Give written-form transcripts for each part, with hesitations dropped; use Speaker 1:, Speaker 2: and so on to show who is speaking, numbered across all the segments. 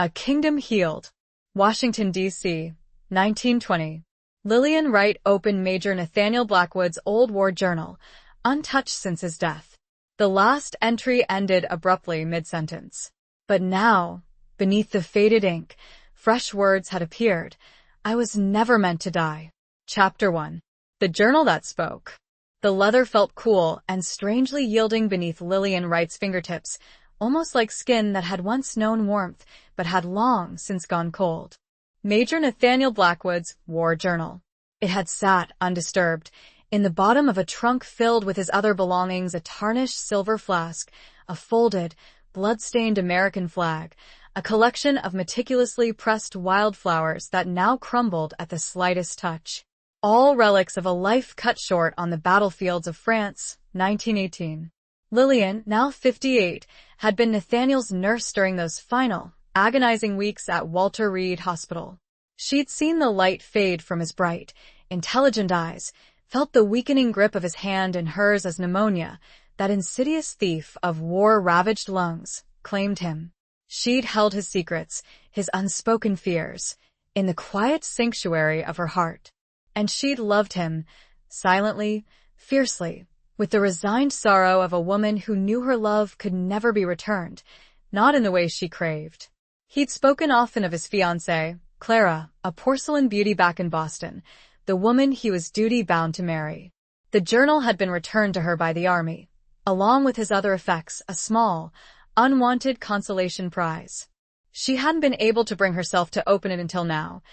Speaker 1: A Kingdom Healed. Washington, D.C., 1920. Lillian Wright opened Major Nathaniel Blackwood's old war journal, untouched since his death. The last entry ended abruptly mid-sentence. But now, beneath the faded ink, fresh words had appeared. I was never meant to die. Chapter 1. The Journal That Spoke. The leather felt cool and strangely yielding beneath Lillian Wright's fingertips, almost like skin that had once known warmth but had long since gone cold. Major Nathaniel Blackwood's War Journal. It had sat, undisturbed, in the bottom of a trunk filled with his other belongings, a tarnished silver flask, a folded, blood-stained American flag, a collection of meticulously pressed wildflowers that now crumbled at the slightest touch. All relics of a life cut short on the battlefields of France, 1918. Lillian, now 58, had been Nathaniel's nurse during those final, agonizing weeks at Walter Reed Hospital. She'd seen the light fade from his bright, intelligent eyes, felt the weakening grip of his hand in hers as pneumonia, that insidious thief of war-ravaged lungs, claimed him. She'd held his secrets, his unspoken fears, in the quiet sanctuary of her heart. And she'd loved him, silently, fiercely, with the resigned sorrow of a woman who knew her love could never be returned, not in the way she craved. He'd spoken often of his fiancée, Clara, a porcelain beauty back in Boston, the woman he was duty-bound to marry. The journal had been returned to her by the Army, along with his other effects, a small, unwanted consolation prize. She hadn't been able to bring herself to open it until now,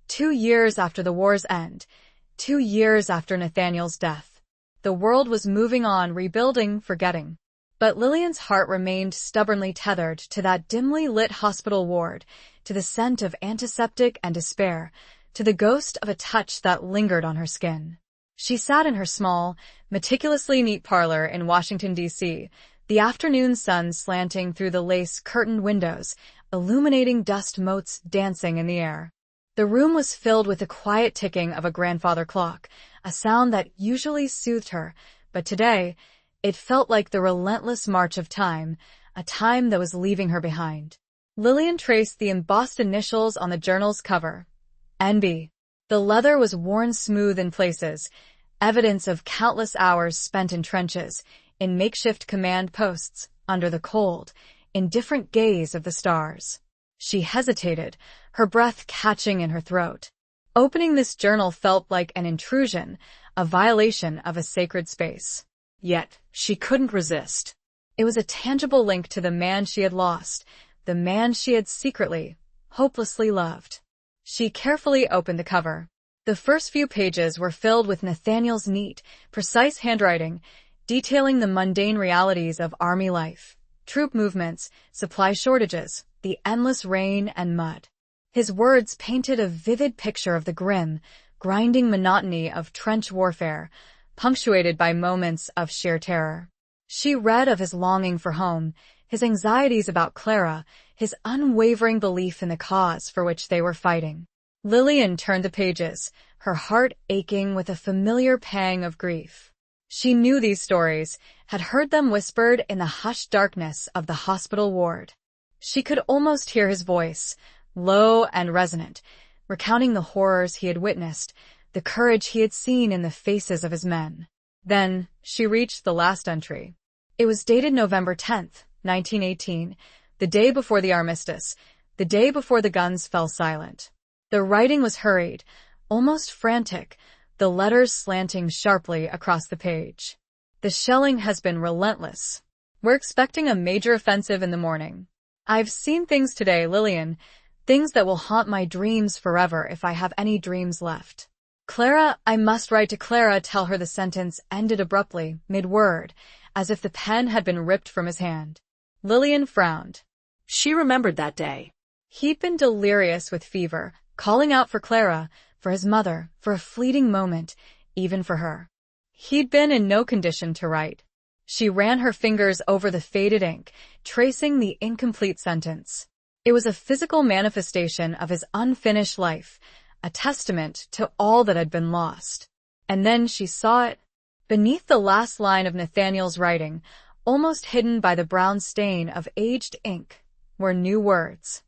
Speaker 1: 2 years after the war's end, 2 years after Nathaniel's death. The world was moving on, rebuilding, forgetting. But Lillian's heart remained stubbornly tethered to that dimly lit hospital ward, to the scent of antiseptic and despair, to the ghost of a touch that lingered on her skin. She sat in her small, meticulously neat parlor in Washington, D.C., the afternoon sun slanting through the lace-curtained windows, illuminating dust motes dancing in the air. The room was filled with the quiet ticking of a grandfather clock, a sound that usually soothed her, but today, it felt like the relentless march of time, a time that was leaving her behind. Lillian traced the embossed initials on the journal's cover. NB. The leather was worn smooth in places, evidence of countless hours spent in trenches, in makeshift command posts, under the cold, indifferent gaze of the stars. She hesitated, her breath catching in her throat. Opening this journal felt like an intrusion, a violation of a sacred space. Yet, she couldn't resist. It was a tangible link to the man she had lost, the man she had secretly, hopelessly loved. She carefully opened the cover. The first few pages were filled with Nathaniel's neat, precise handwriting, detailing the mundane realities of Army life, troop movements, supply shortages, the endless rain and mud. His words painted a vivid picture of the grim, grinding monotony of trench warfare, punctuated by moments of sheer terror. She read of his longing for home, his anxieties about Clara, his unwavering belief in the cause for which they were fighting. Lillian turned the pages, her heart aching with a familiar pang of grief. She knew these stories, had heard them whispered in the hushed darkness of the hospital ward. She could almost hear his voice, low and resonant, recounting the horrors he had witnessed, the courage he had seen in the faces of his men. Then, she reached the last entry. It was dated November 10th, 1918, the day before the armistice, the day before the guns fell silent. The writing was hurried, almost frantic, the letters slanting sharply across the page. The shelling has been relentless. We're expecting a major offensive in the morning. I've seen things today, Lillian, things that will haunt my dreams forever if I have any dreams left. Clara, I must write to Clara, tell her. The sentence ended abruptly, mid-word, as if the pen had been ripped from his hand. Lillian frowned.
Speaker 2: She remembered that day.
Speaker 1: He'd been delirious with fever, calling out for Clara, for his mother, for a fleeting moment, even for her. He'd been in no condition to write. She ran her fingers over the faded ink, tracing the incomplete sentence. It was a physical manifestation of his unfinished life, a testament to all that had been lost. And then she saw it. Beneath the last line of Nathaniel's writing, almost hidden by the brown stain of aged ink, were new words.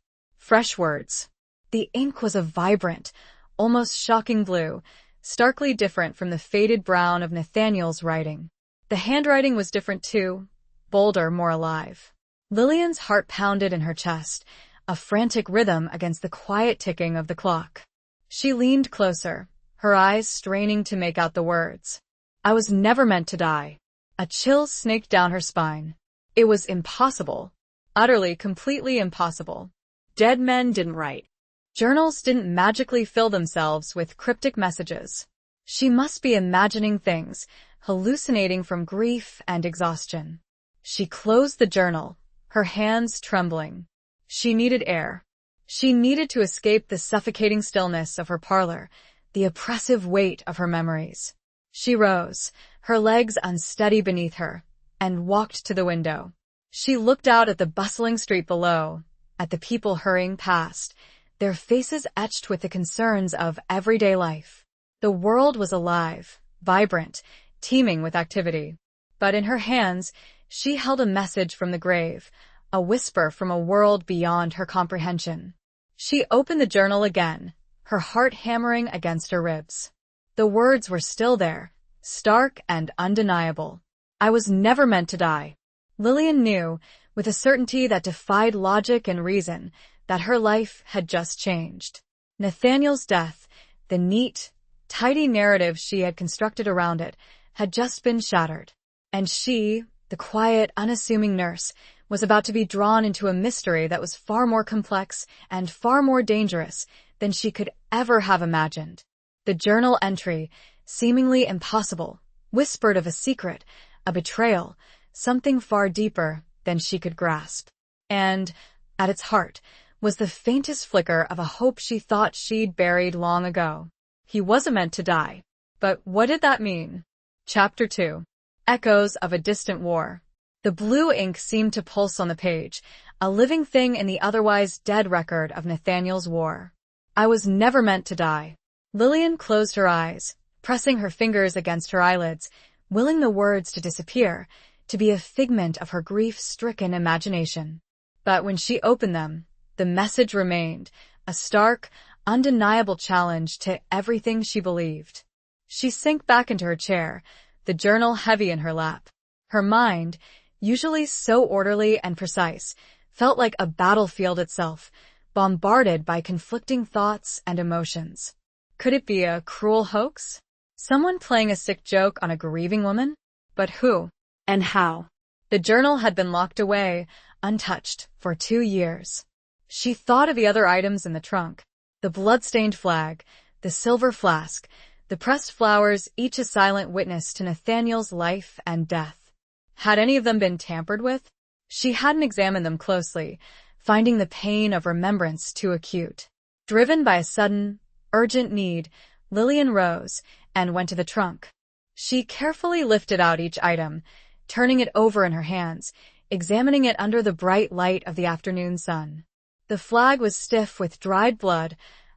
Speaker 1: Fresh words. The ink was a vibrant, almost shocking blue, starkly different from the faded brown of Nathaniel's writing. The handwriting was different too, bolder, more alive. Lillian's heart pounded in her chest, a frantic rhythm against the quiet ticking of the clock. She leaned closer, her eyes straining to make out the words. I was never meant to die. A chill snaked down her spine. It was impossible. Utterly, completely impossible.
Speaker 2: Dead men didn't write.
Speaker 1: Journals didn't magically fill themselves with cryptic messages. She must be imagining things, hallucinating from grief and exhaustion. She closed the journal, her hands trembling. She needed air. She needed to escape the suffocating stillness of her parlor, the oppressive weight of her memories. She rose, her legs unsteady beneath her, and walked to the window. She looked out at the bustling street below, at the people hurrying past, their faces etched with the concerns of everyday life. The world was alive, vibrant, teeming with activity. But in her hands, she held a message from the grave, a whisper from a world beyond her comprehension. She opened the journal again, her heart hammering against her ribs. The words were still there, stark and undeniable. I was never meant to die. Lillian knew, with a certainty that defied logic and reason, that her life had just changed. Nathaniel's death, the neat, tidy narrative she had constructed around it, had just been shattered. And she, the quiet, unassuming nurse, was about to be drawn into a mystery that was far more complex and far more dangerous than she could ever have imagined. The journal entry, seemingly impossible, whispered of a secret, a betrayal, something far deeper than she could grasp. And, at its heart, was the faintest flicker of a hope she thought she'd buried long ago. He wasn't meant to die. But what did that mean? Chapter 2. Echoes of a Distant War. The blue ink seemed to pulse on the page, a living thing in the otherwise dead record of Nathaniel's war. I was never meant to die. Lillian closed her eyes, pressing her fingers against her eyelids, willing the words to disappear, to be a figment of her grief-stricken imagination. But when she opened them, the message remained, a stark, undeniable challenge to everything she believed. She sank back into her chair, the journal heavy in her lap. Her mind, usually so orderly and precise, felt like a battlefield itself, bombarded by conflicting thoughts and emotions. Could it be a cruel hoax? Someone playing a sick joke on a grieving woman? But who?
Speaker 2: And how?
Speaker 1: The journal had been locked away, untouched, for 2 years. She thought of the other items in the trunk. The blood-stained flag, the silver flask, the pressed flowers, each a silent witness to Nathaniel's life and death. Had any of them been tampered with? She hadn't examined them closely, finding the pain of remembrance too acute. Driven by a sudden, urgent need, Lillian rose and went to the trunk. She carefully lifted out each item, turning it over in her hands, examining it under the bright light of the afternoon sun. The flag was stiff with dried blood,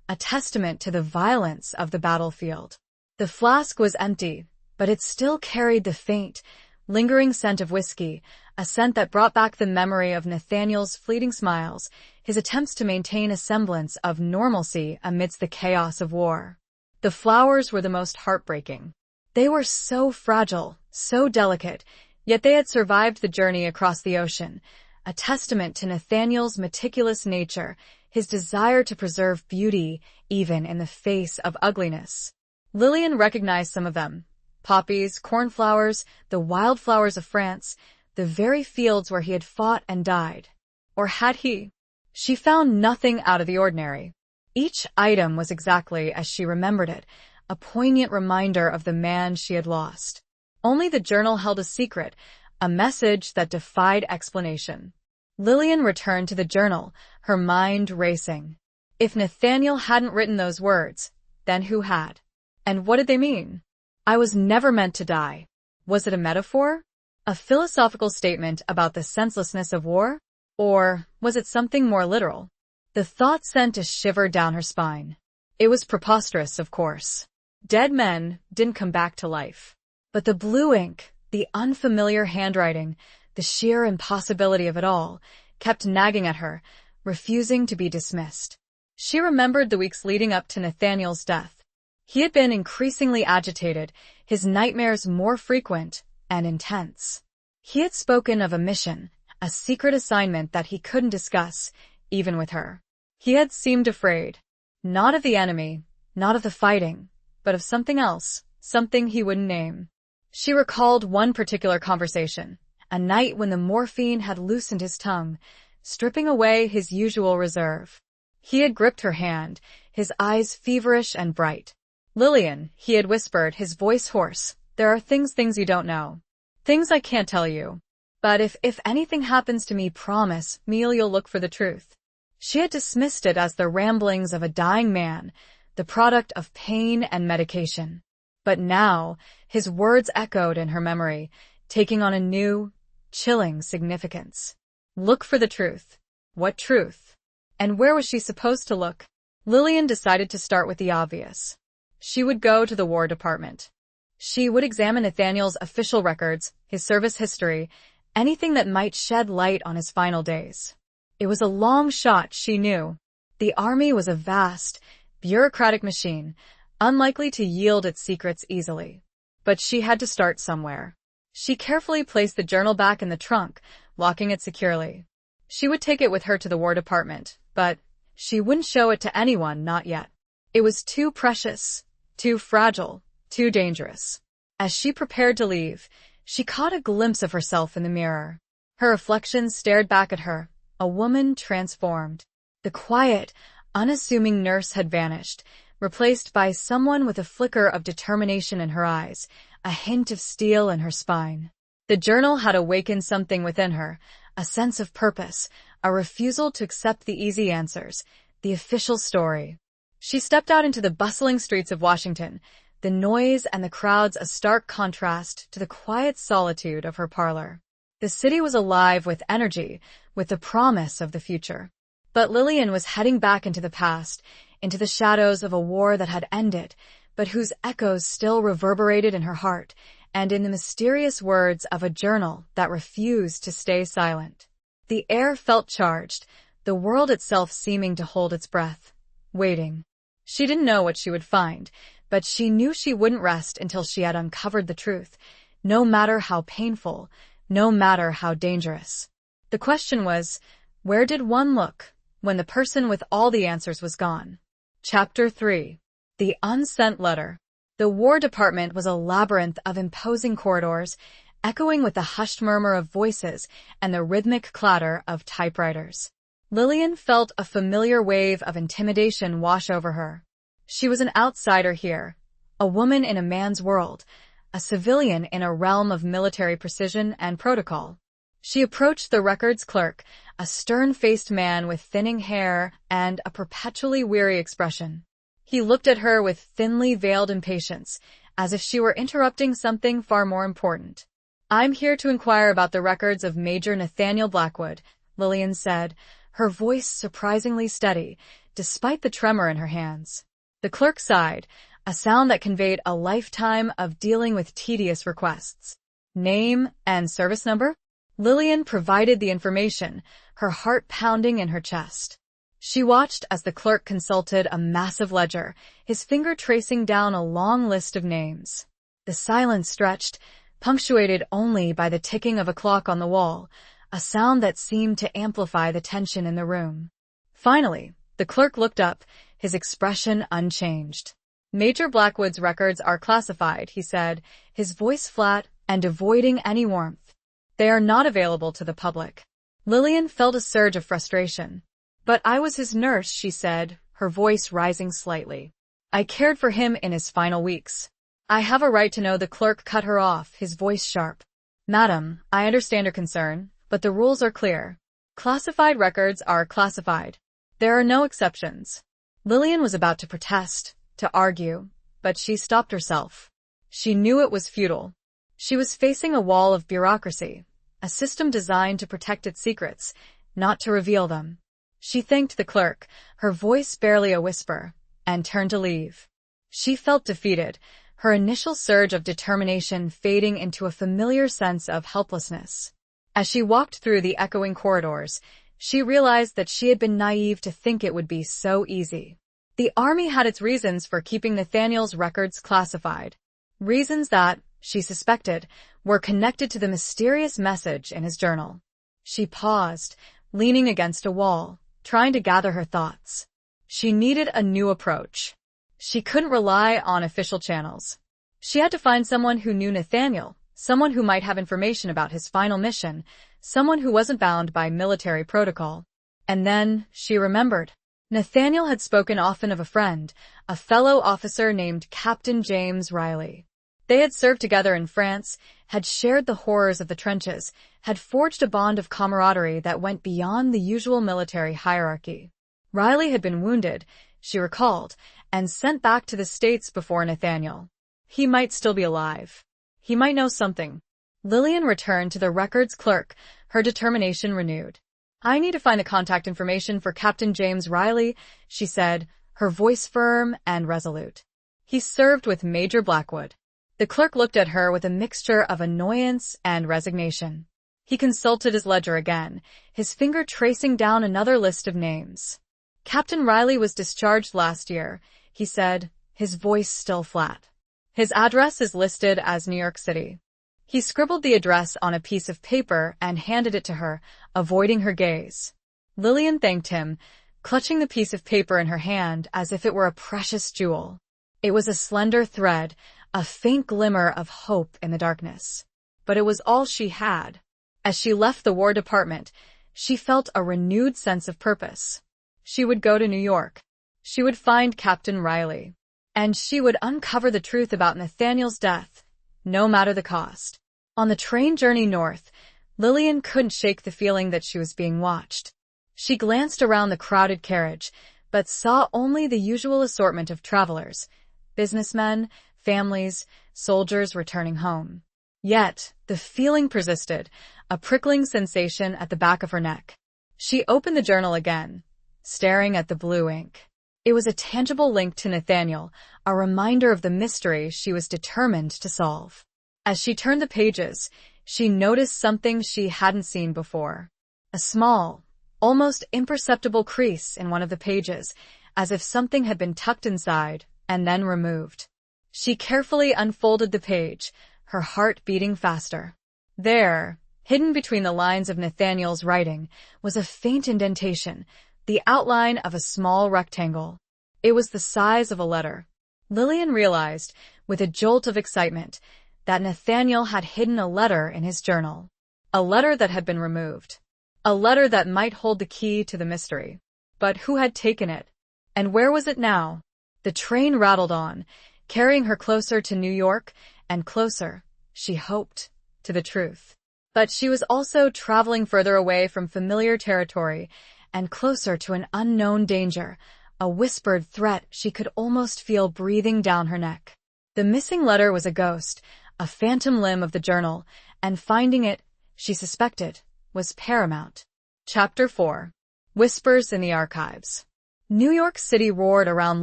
Speaker 1: a testament to the violence of the battlefield. The flask was empty, but it still carried the faint, lingering scent of whiskey, a scent that brought back the memory of Nathaniel's fleeting smiles, his attempts to maintain a semblance of normalcy amidst the chaos of war. The flowers were the most heartbreaking. They were so fragile, so delicate, yet they had survived the journey across the ocean, a testament to Nathaniel's meticulous nature, his desire to preserve beauty even in the face of ugliness. Lillian recognized some of them. Poppies, cornflowers, the wildflowers of France, the very fields where he had fought and died. Or had he? She found nothing out of the ordinary. Each item was exactly as she remembered it, a poignant reminder of the man she had lost. Only the journal held a secret, a message that defied explanation. Lillian returned to the journal, her mind racing. If Nathaniel hadn't written those words, then who had? And what did they mean? I was never meant to die. Was it a metaphor? A philosophical statement about the senselessness of war? Or was it something more literal? The thought sent a shiver down her spine. It was preposterous, of course. Dead men didn't come back to life. But the blue ink, the unfamiliar handwriting, the sheer impossibility of it all, kept nagging at her, refusing to be dismissed. She remembered the weeks leading up to Nathaniel's death. He had been increasingly agitated, his nightmares more frequent and intense. He had spoken of a mission, a secret assignment that he couldn't discuss, even with her. He had seemed afraid, not of the enemy, not of the fighting, but of something else, something he wouldn't name. She recalled one particular conversation, a night when the morphine had loosened his tongue, stripping away his usual reserve. He had gripped her hand, his eyes feverish and bright. "Lillian," he had whispered, his voice hoarse, "there are things you don't know. Things I can't tell you. But if anything happens to me, promise me you'll look for the truth." She had dismissed it as the ramblings of a dying man, the product of pain and medication. But now, his words echoed in her memory, taking on a new, chilling significance. Look for the truth. What truth? And where was she supposed to look? Lillian decided to start with the obvious. She would go to the War Department. She would examine Nathaniel's official records, his service history, anything that might shed light on his final days. It was a long shot, she knew. The army was a vast, bureaucratic machine, unlikely to yield its secrets easily. But she had to start somewhere. She carefully placed the journal back in the trunk, locking it securely. She would take it with her to the War Department, but she wouldn't show it to anyone, not yet. It was too precious, too fragile, too dangerous. As she prepared to leave, she caught a glimpse of herself in the mirror. Her reflection stared back at her, a woman transformed. The quiet, unassuming nurse had vanished, replaced by someone with a flicker of determination in her eyes, a hint of steel in her spine. The journal had awakened something within her, a sense of purpose, a refusal to accept the easy answers, the official story. She stepped out into the bustling streets of Washington, the noise and the crowds a stark contrast to the quiet solitude of her parlor. The city was alive with energy, with the promise of the future. But Lillian was heading back into the past, into the shadows of a war that had ended, but whose echoes still reverberated in her heart, and in the mysterious words of a journal that refused to stay silent. The air felt charged, the world itself seeming to hold its breath, waiting. She didn't know what she would find, but she knew she wouldn't rest until she had uncovered the truth, no matter how painful, no matter how dangerous. The question was, where did one look when the person with all the answers was gone? Chapter 3. The Unsent Letter. The War Department was a labyrinth of imposing corridors, echoing with the hushed murmur of voices and the rhythmic clatter of typewriters. Lillian felt a familiar wave of intimidation wash over her. She was an outsider here, a woman in a man's world, a civilian in a realm of military precision and protocol. She approached the records clerk, a stern-faced man with thinning hair and a perpetually weary expression. He looked at her with thinly veiled impatience, as if she were interrupting something far more important. "I'm here to inquire about the records of Major Nathaniel Blackwood," Lillian said, her voice surprisingly steady, despite the tremor in her hands. The clerk sighed, a sound that conveyed a lifetime of dealing with tedious requests. "Name and service number?" Lillian provided the information, her heart pounding in her chest. She watched as the clerk consulted a massive ledger, his finger tracing down a long list of names. The silence stretched, punctuated only by the ticking of a clock on the wall, a sound that seemed to amplify the tension in the room. Finally, the clerk looked up, his expression unchanged. "Major Blackwood's records are classified," he said, his voice flat and avoiding any warmth. "They are not available to the public." Lillian felt a surge of frustration. "But I was his nurse," she said, her voice rising slightly. "I cared for him in his final weeks. I have a right to know." The clerk cut her off, his voice sharp. "Madam, I understand your concern, but the rules are clear. Classified records are classified. There are no exceptions." Lillian was about to protest, to argue, but she stopped herself. She knew it was futile. She was facing a wall of bureaucracy, a system designed to protect its secrets, not to reveal them. She thanked the clerk, her voice barely a whisper, and turned to leave. She felt defeated, her initial surge of determination fading into a familiar sense of helplessness. As she walked through the echoing corridors, She realized that she had been naive to think it would be so easy. The army had its reasons for keeping Nathaniel's records classified. Reasons that, she suspected, were connected to the mysterious message in his journal. She paused, leaning against a wall, trying to gather her thoughts. She needed a new approach. She couldn't rely on official channels. She had to find someone who knew Nathaniel, someone who might have information about his final mission, someone who wasn't bound by military protocol. And then she remembered. Nathaniel had spoken often of a friend, a fellow officer named Captain James Riley. They had served together in France, had shared the horrors of the trenches, had forged a bond of camaraderie that went beyond the usual military hierarchy. Riley had been wounded, she recalled, and sent back to the States before Nathaniel. He might still be alive. He might know something. Lillian returned to the records clerk, her determination renewed. "I need to find the contact information for Captain James Riley," she said, her voice firm and resolute. "He served with Major Blackwood." The clerk looked at her with a mixture of annoyance and resignation. He consulted his ledger again, his finger tracing down another list of names. "Captain Riley was discharged last year," he said, his voice still flat. "His address is listed as New York City." He scribbled the address on a piece of paper and handed it to her, avoiding her gaze. Lillian thanked him, clutching the piece of paper in her hand as if it were a precious jewel. It was a slender thread, a faint glimmer of hope in the darkness. But it was all she had. As she left the War Department, she felt a renewed sense of purpose. She would go to New York. She would find Captain Riley. And she would uncover the truth about Nathaniel's death, no matter the cost. On the train journey north, Lillian couldn't shake the feeling that she was being watched. She glanced around the crowded carriage, but saw only the usual assortment of travelers, businessmen, families, soldiers returning home. Yet, the feeling persisted, a prickling sensation at the back of her neck. She opened the journal again, staring at the blue ink. It was a tangible link to Nathaniel, a reminder of the mystery she was determined to solve. As she turned the pages, she noticed something she hadn't seen before. A small, almost imperceptible crease in one of the pages, as if something had been tucked inside and then removed. She carefully unfolded the page, her heart beating faster. There, hidden between the lines of Nathaniel's writing, was a faint indentation, the outline of a small rectangle. It was the size of a letter. Lillian realized, with a jolt of excitement, that Nathaniel had hidden a letter in his journal. A letter that had been removed. A letter that might hold the key to the mystery. But who had taken it? And where was it now? The train rattled on, carrying her closer to New York, and closer, she hoped, to the truth. But she was also traveling further away from familiar territory, and closer to an unknown danger, a whispered threat she could almost feel breathing down her neck. The missing letter was a ghost, a phantom limb of the journal, and finding it, she suspected, was paramount. Chapter 4. Whispers in the Archives. New York City roared around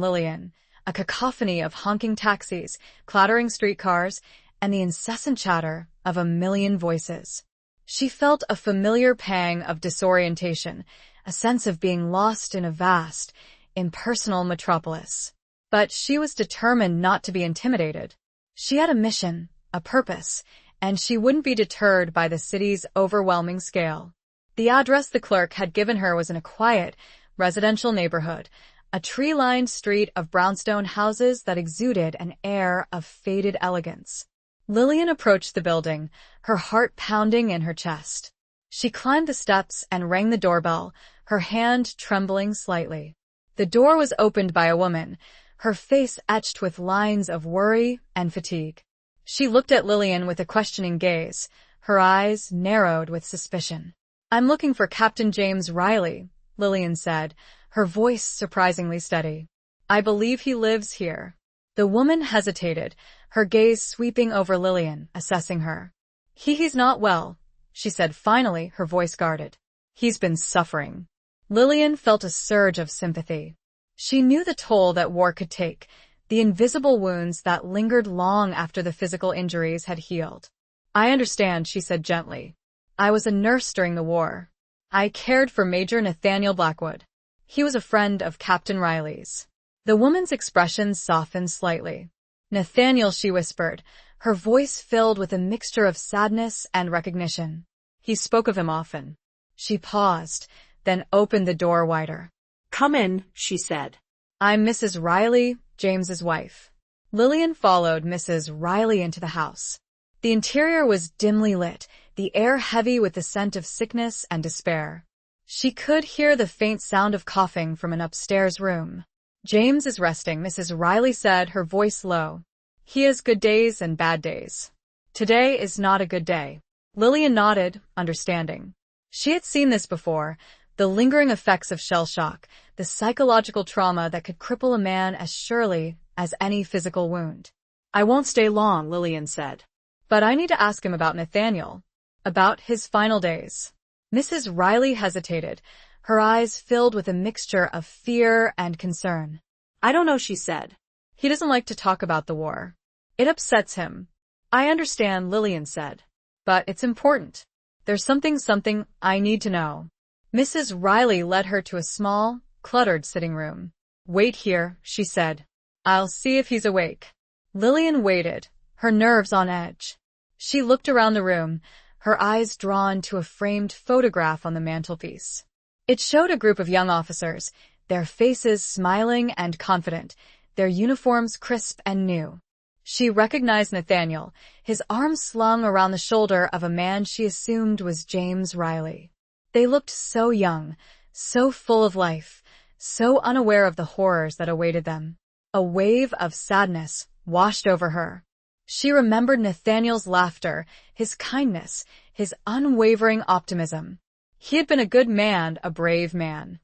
Speaker 1: Lillian, a cacophony of honking taxis, clattering streetcars, and the incessant chatter of a million voices. She felt a familiar pang of disorientation, a sense of being lost in a vast, impersonal metropolis. But she was determined not to be intimidated. She had a mission, a purpose, and she wouldn't be deterred by the city's overwhelming scale. The address the clerk had given her was in a quiet, residential neighborhood, a tree-lined street of brownstone houses that exuded an air of faded elegance. Lillian approached the building, her heart pounding in her chest. She climbed the steps and rang the doorbell, her hand trembling slightly. The door was opened by a woman, her face etched with lines of worry and fatigue. She looked at Lillian with a questioning gaze, her eyes narrowed with suspicion. "I'm looking for Captain James Riley," Lillian said, her voice surprisingly steady. "I believe he lives here." The woman hesitated, her gaze sweeping over Lillian, assessing her. He's not well," she said finally, her voice guarded. "He's been suffering." Lillian felt a surge of sympathy. She knew the toll that war could take, the invisible wounds that lingered long after the physical injuries had healed. "I understand," she said gently. "I was a nurse during the war." I cared for Major Nathaniel Blackwood. He was a friend of Captain Riley's. The woman's expression softened slightly. Nathaniel, she whispered, her voice filled with a mixture of sadness and recognition. He spoke of him often. She paused, then opened the door wider.
Speaker 2: Come in, she said.
Speaker 1: I'm Mrs. Riley, James's wife. Lillian followed Mrs. Riley into the house. The interior was dimly lit, the air heavy with the scent of sickness and despair. She could hear the faint sound of coughing from an upstairs room. James is resting, Mrs. Riley said, her voice low. He has good days and bad days. Today is not a good day. Lillian nodded, understanding. She had seen this before, the lingering effects of shell shock, the psychological trauma that could cripple a man as surely as any physical wound.
Speaker 2: I won't stay long, Lillian said.
Speaker 1: But I need to ask him about Nathaniel. About his final days. Mrs. Riley hesitated, her eyes filled with a mixture of fear and concern.
Speaker 2: I don't know, she said.
Speaker 1: He doesn't like to talk about the war. It upsets him. I understand, Lillian said. But it's important. There's something I need to know. Mrs. Riley led her to a small, cluttered sitting room. Wait here, she said. I'll see if he's awake. Lillian waited, her nerves on edge. She looked around the room, her eyes drawn to a framed photograph on the mantelpiece. It showed a group of young officers, their faces smiling and confident, their uniforms crisp and new. She recognized Nathaniel, his arms slung around the shoulder of a man she assumed was James Riley. They looked so young, so full of life, so unaware of the horrors that awaited them. A wave of sadness washed over her. She remembered Nathaniel's laughter, his kindness, his unwavering optimism. He had been a good man, a brave man.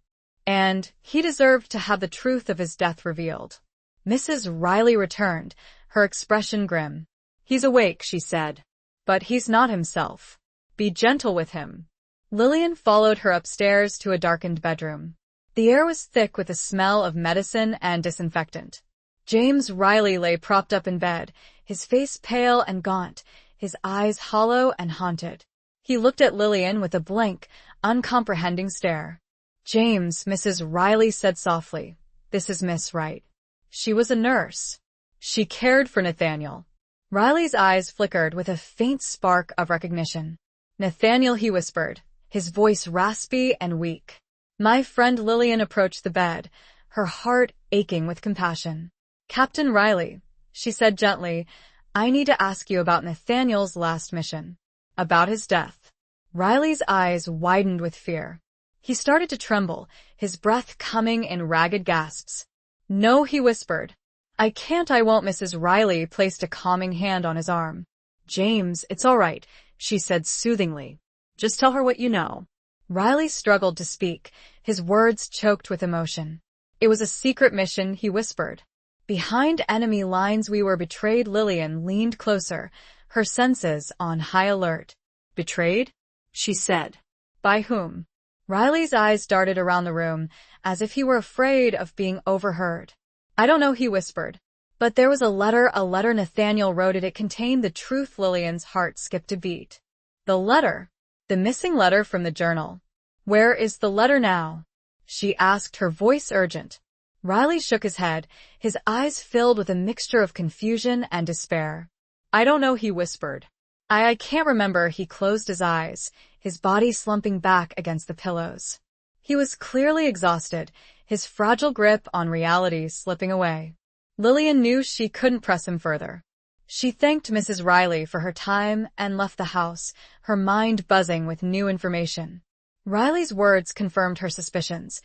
Speaker 1: And he deserved to have the truth of his death revealed. Mrs. Riley returned, her expression grim. He's awake, she said. But he's not himself. Be gentle with him. Lillian followed her upstairs to a darkened bedroom. The air was thick with the smell of medicine and disinfectant. James Riley lay propped up in bed, his face pale and gaunt, his eyes hollow and haunted. He looked at Lillian with a blank, uncomprehending stare. James, Mrs. Riley said softly. This is Miss Wright. She was a nurse. She cared for Nathaniel. Riley's eyes flickered with a faint spark of recognition. Nathaniel, he whispered, his voice raspy and weak. My friend Lillian approached the bed, her heart aching with compassion. Captain Riley, she said gently, I need to ask you about Nathaniel's last mission. About his death. Riley's eyes widened with fear. He started to tremble, his breath coming in ragged gasps. No, he whispered. I won't. Mrs. Riley placed a calming hand on his arm. James, it's all right, she said soothingly. Just tell her what you know. Riley struggled to speak, his words choked with emotion. It was a secret mission, he whispered. Behind enemy lines we were betrayed. Lillian leaned closer, her senses on high alert. Betrayed? She said. By whom? Riley's eyes darted around the room, as if he were afraid of being overheard. I don't know, he whispered. But there was a letter. Nathaniel wrote it. It contained the truth. Lillian's heart skipped a beat. The letter. The missing letter from the journal. Where is the letter now? She asked, her voice urgent. Riley shook his head, his eyes filled with a mixture of confusion and despair. I don't know, he whispered. I can't remember. He closed his eyes, his body slumping back against the pillows. He was clearly exhausted, his fragile grip on reality slipping away. Lillian knew she couldn't press him further. She thanked Mrs. Riley for her time and left the house, her mind buzzing with new information. Riley's words confirmed her suspicions.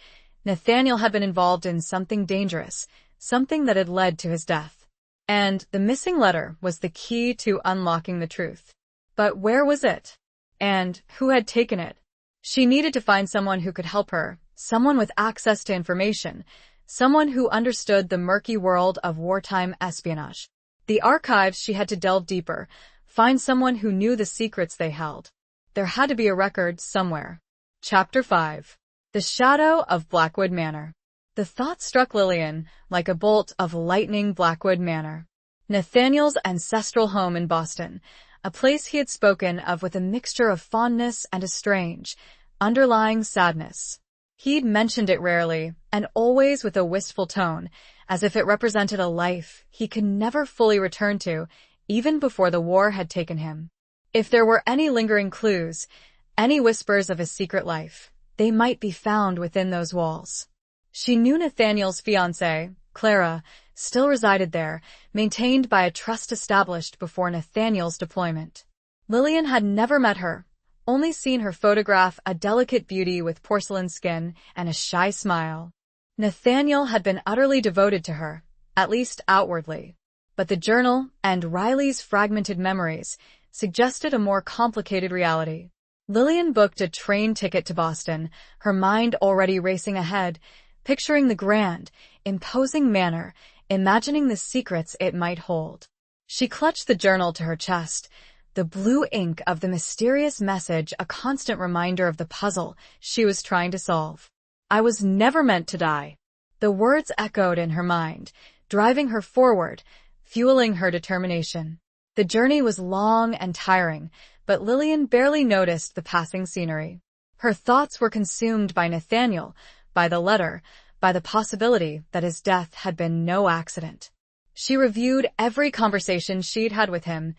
Speaker 1: Nathaniel had been involved in something dangerous, something that had led to his death. And the missing letter was the key to unlocking the truth. But where was it? And who had taken it? She needed to find someone who could help her, someone with access to information, someone who understood the murky world of wartime espionage. The archives. She had to delve deeper, find someone who knew the secrets they held. There had to be a record somewhere. Chapter 5. The Shadow of Blackwood Manor. The thought struck Lillian like a bolt of lightning. Blackwood Manor. Nathaniel's ancestral home in Boston, a place he had spoken of with a mixture of fondness and a strange, underlying sadness. He'd mentioned it rarely, and always with a wistful tone, as if it represented a life he could never fully return to, even before the war had taken him. If there were any lingering clues, any whispers of his secret life, they might be found within those walls. She knew Nathaniel's fiancée, Clara, still resided there, maintained by a trust established before Nathaniel's deployment. Lillian had never met her, only seen her photograph, a delicate beauty with porcelain skin and a shy smile. Nathaniel had been utterly devoted to her, at least outwardly. But the journal and Riley's fragmented memories suggested a more complicated reality. Lillian booked a train ticket to Boston, her mind already racing ahead, picturing the grand, imposing manor, imagining the secrets it might hold. She clutched the journal to her chest, the blue ink of the mysterious message a constant reminder of the puzzle she was trying to solve. "I was never meant to die." The words echoed in her mind, driving her forward, fueling her determination. The journey was long and tiring, but Lillian barely noticed the passing scenery. Her thoughts were consumed by Nathaniel, by the letter, by the possibility that his death had been no accident. She reviewed every conversation she'd had with him,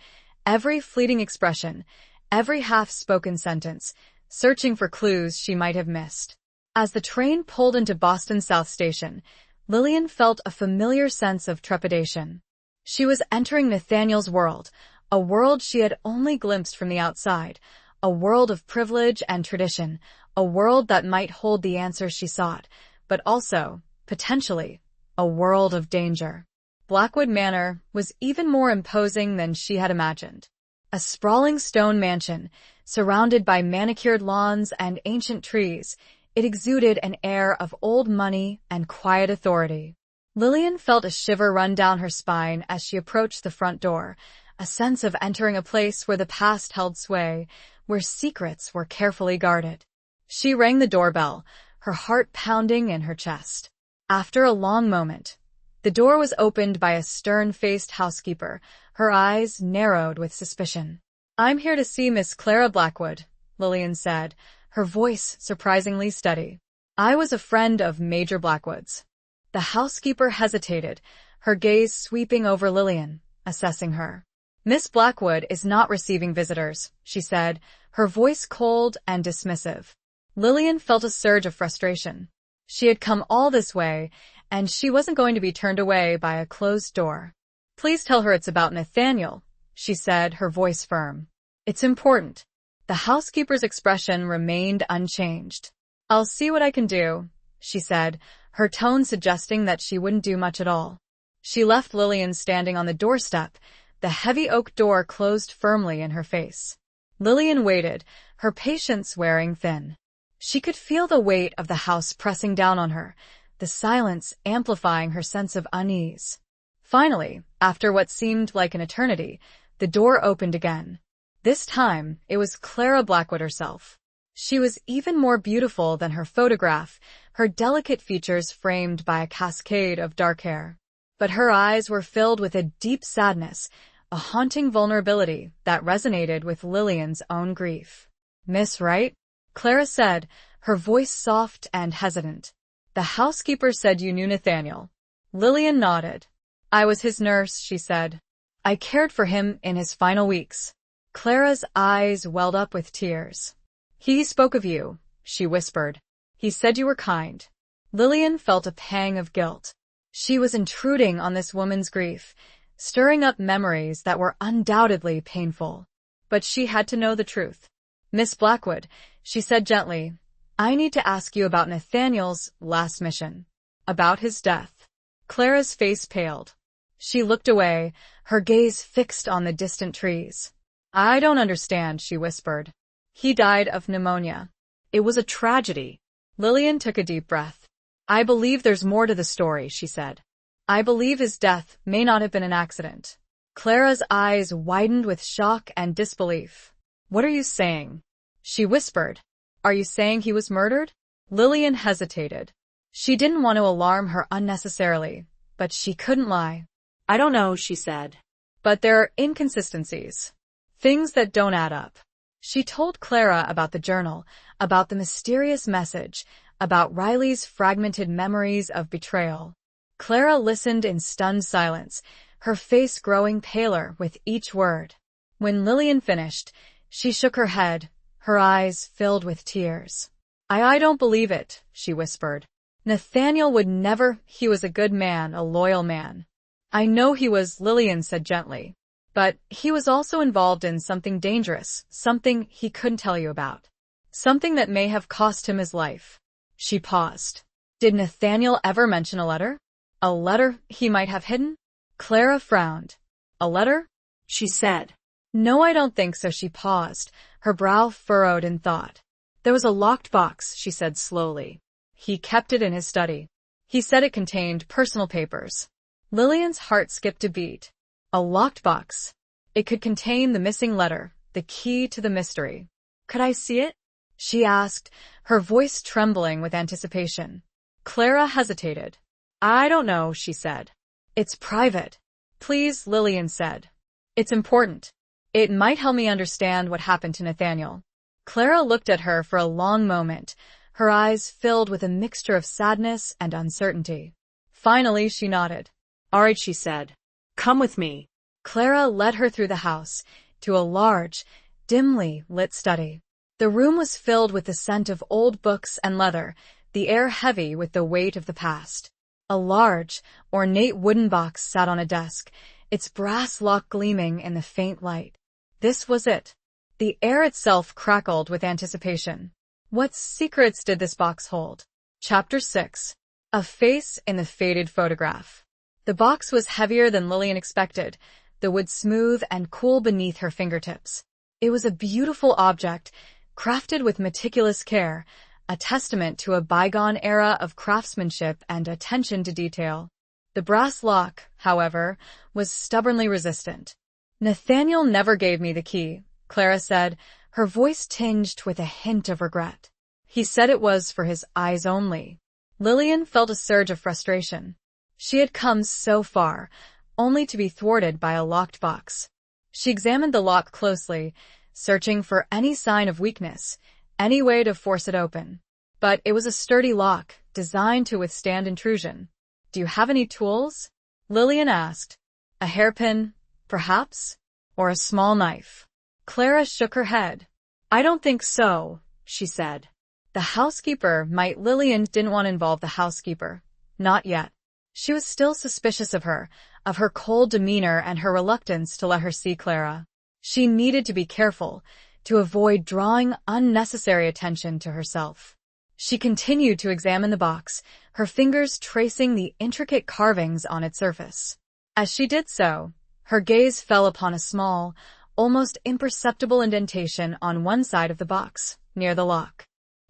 Speaker 1: every fleeting expression, every half-spoken sentence, searching for clues she might have missed. As the train pulled into Boston South Station, Lillian felt a familiar sense of trepidation. She was entering Nathaniel's world, a world she had only glimpsed from the outside, a world of privilege and tradition, a world that might hold the answers she sought, but also, potentially, a world of danger. Blackwood Manor was even more imposing than she had imagined. A sprawling stone mansion, surrounded by manicured lawns and ancient trees, it exuded an air of old money and quiet authority. Lillian felt a shiver run down her spine as she approached the front door, a sense of entering a place where the past held sway, where secrets were carefully guarded. She rang the doorbell, her heart pounding in her chest. After a long moment, the door was opened by a stern-faced housekeeper, her eyes narrowed with suspicion. "I'm here to see Miss Clara Blackwood," Lillian said, her voice surprisingly steady. "I was a friend of Major Blackwood's." The housekeeper hesitated, her gaze sweeping over Lillian, assessing her. "Miss Blackwood is not receiving visitors," she said, her voice cold and dismissive. Lillian felt a surge of frustration. She had come all this way, and she wasn't going to be turned away by a closed door. "Please tell her it's about Nathaniel," she said, her voice firm. "It's important." The housekeeper's expression remained unchanged. "I'll see what I can do," she said, her tone suggesting that she wouldn't do much at all. She left Lillian standing on the doorstep, the heavy oak door closed firmly in her face. Lillian waited, her patience wearing thin. She could feel the weight of the house pressing down on her, the silence amplifying her sense of unease. Finally, after what seemed like an eternity, the door opened again. This time, it was Clara Blackwood herself. She was even more beautiful than her photograph, her delicate features framed by a cascade of dark hair. But her eyes were filled with a deep sadness, a haunting vulnerability that resonated with Lillian's own grief. "Miss Wright?" Clara said, her voice soft and hesitant. "The housekeeper said you knew Nathaniel." Lillian nodded. "I was his nurse," she said. "I cared for him in his final weeks." Clara's eyes welled up with tears. "He spoke of you," she whispered. "He said you were kind." Lillian felt a pang of guilt. She was intruding on this woman's grief, stirring up memories that were undoubtedly painful. But she had to know the truth. "Miss Blackwood," she said gently, "I need to ask you about Nathaniel's last mission. About his death." Clara's face paled. She looked away, her gaze fixed on the distant trees. "I don't understand," she whispered. "He died of pneumonia." "It was a tragedy." Lillian took a deep breath. "I believe there's more to the story," she said. "I believe his death may not have been an accident." Clara's eyes widened with shock and disbelief. "What are you saying?" she whispered. "Are you saying he was murdered?" Lillian hesitated. She didn't want to alarm her unnecessarily, but she couldn't lie.
Speaker 2: "I don't know," she said.
Speaker 1: "But there are inconsistencies. Things that don't add up." She told Clara about the journal, about the mysterious message, about Riley's fragmented memories of betrayal. Clara listened in stunned silence, her face growing paler with each word. When Lillian finished, she shook her head, her eyes filled with tears. I don't believe it, she whispered. Nathaniel would never. He was a good man, a loyal man. I know he was, Lillian said gently. But he was also involved in something dangerous, something he couldn't tell you about. Something that may have cost him his life. She paused. Did Nathaniel ever mention a letter? A letter he might have hidden? Clara frowned. A letter?
Speaker 2: She said.
Speaker 1: No, I don't think so. She paused, her brow furrowed in thought. There was a locked box, she said slowly. He kept it in his study. He said it contained personal papers. Lillian's heart skipped a beat. A locked box. It could contain the missing letter, the key to the mystery. Could I see it? She asked, her voice trembling with anticipation. Clara hesitated. I don't know, she said. It's private. Please, Lillian said. It's important. It might help me understand what happened to Nathaniel. Clara looked at her for a long moment, her eyes filled with a mixture of sadness and uncertainty. Finally, she nodded.
Speaker 2: All right, she said. Come with me.
Speaker 1: Clara led her through the house, to a large, dimly lit study. The room was filled with the scent of old books and leather, the air heavy with the weight of the past. A large, ornate wooden box sat on a desk, its brass lock gleaming in the faint light. This was it. The air itself crackled with anticipation. What secrets did this box hold? Chapter 6. A face in the faded photograph. The box was heavier than Lillian expected, the wood smooth and cool beneath her fingertips. It was a beautiful object, crafted with meticulous care, a testament to a bygone era of craftsmanship and attention to detail. The brass lock, however, was stubbornly resistant. Nathaniel never gave me the key, Clara said, her voice tinged with a hint of regret. He said it was for his eyes only. Lillian felt a surge of frustration. She had come so far, only to be thwarted by a locked box. She examined the lock closely, searching for any sign of weakness, any way to force it open. But it was a sturdy lock, designed to withstand intrusion. Do you have any tools? Lillian asked. A hairpin, perhaps? Or a small knife? Clara shook her head. I don't think so, she said. The housekeeper might. Lillian didn't want to involve the housekeeper. Not yet. She was still suspicious of her cold demeanor and her reluctance to let her see Clara. She needed to be careful, to avoid drawing unnecessary attention to herself. She continued to examine the box, her fingers tracing the intricate carvings on its surface. As she did so, her gaze fell upon a small, almost imperceptible indentation on one side of the box, near the lock.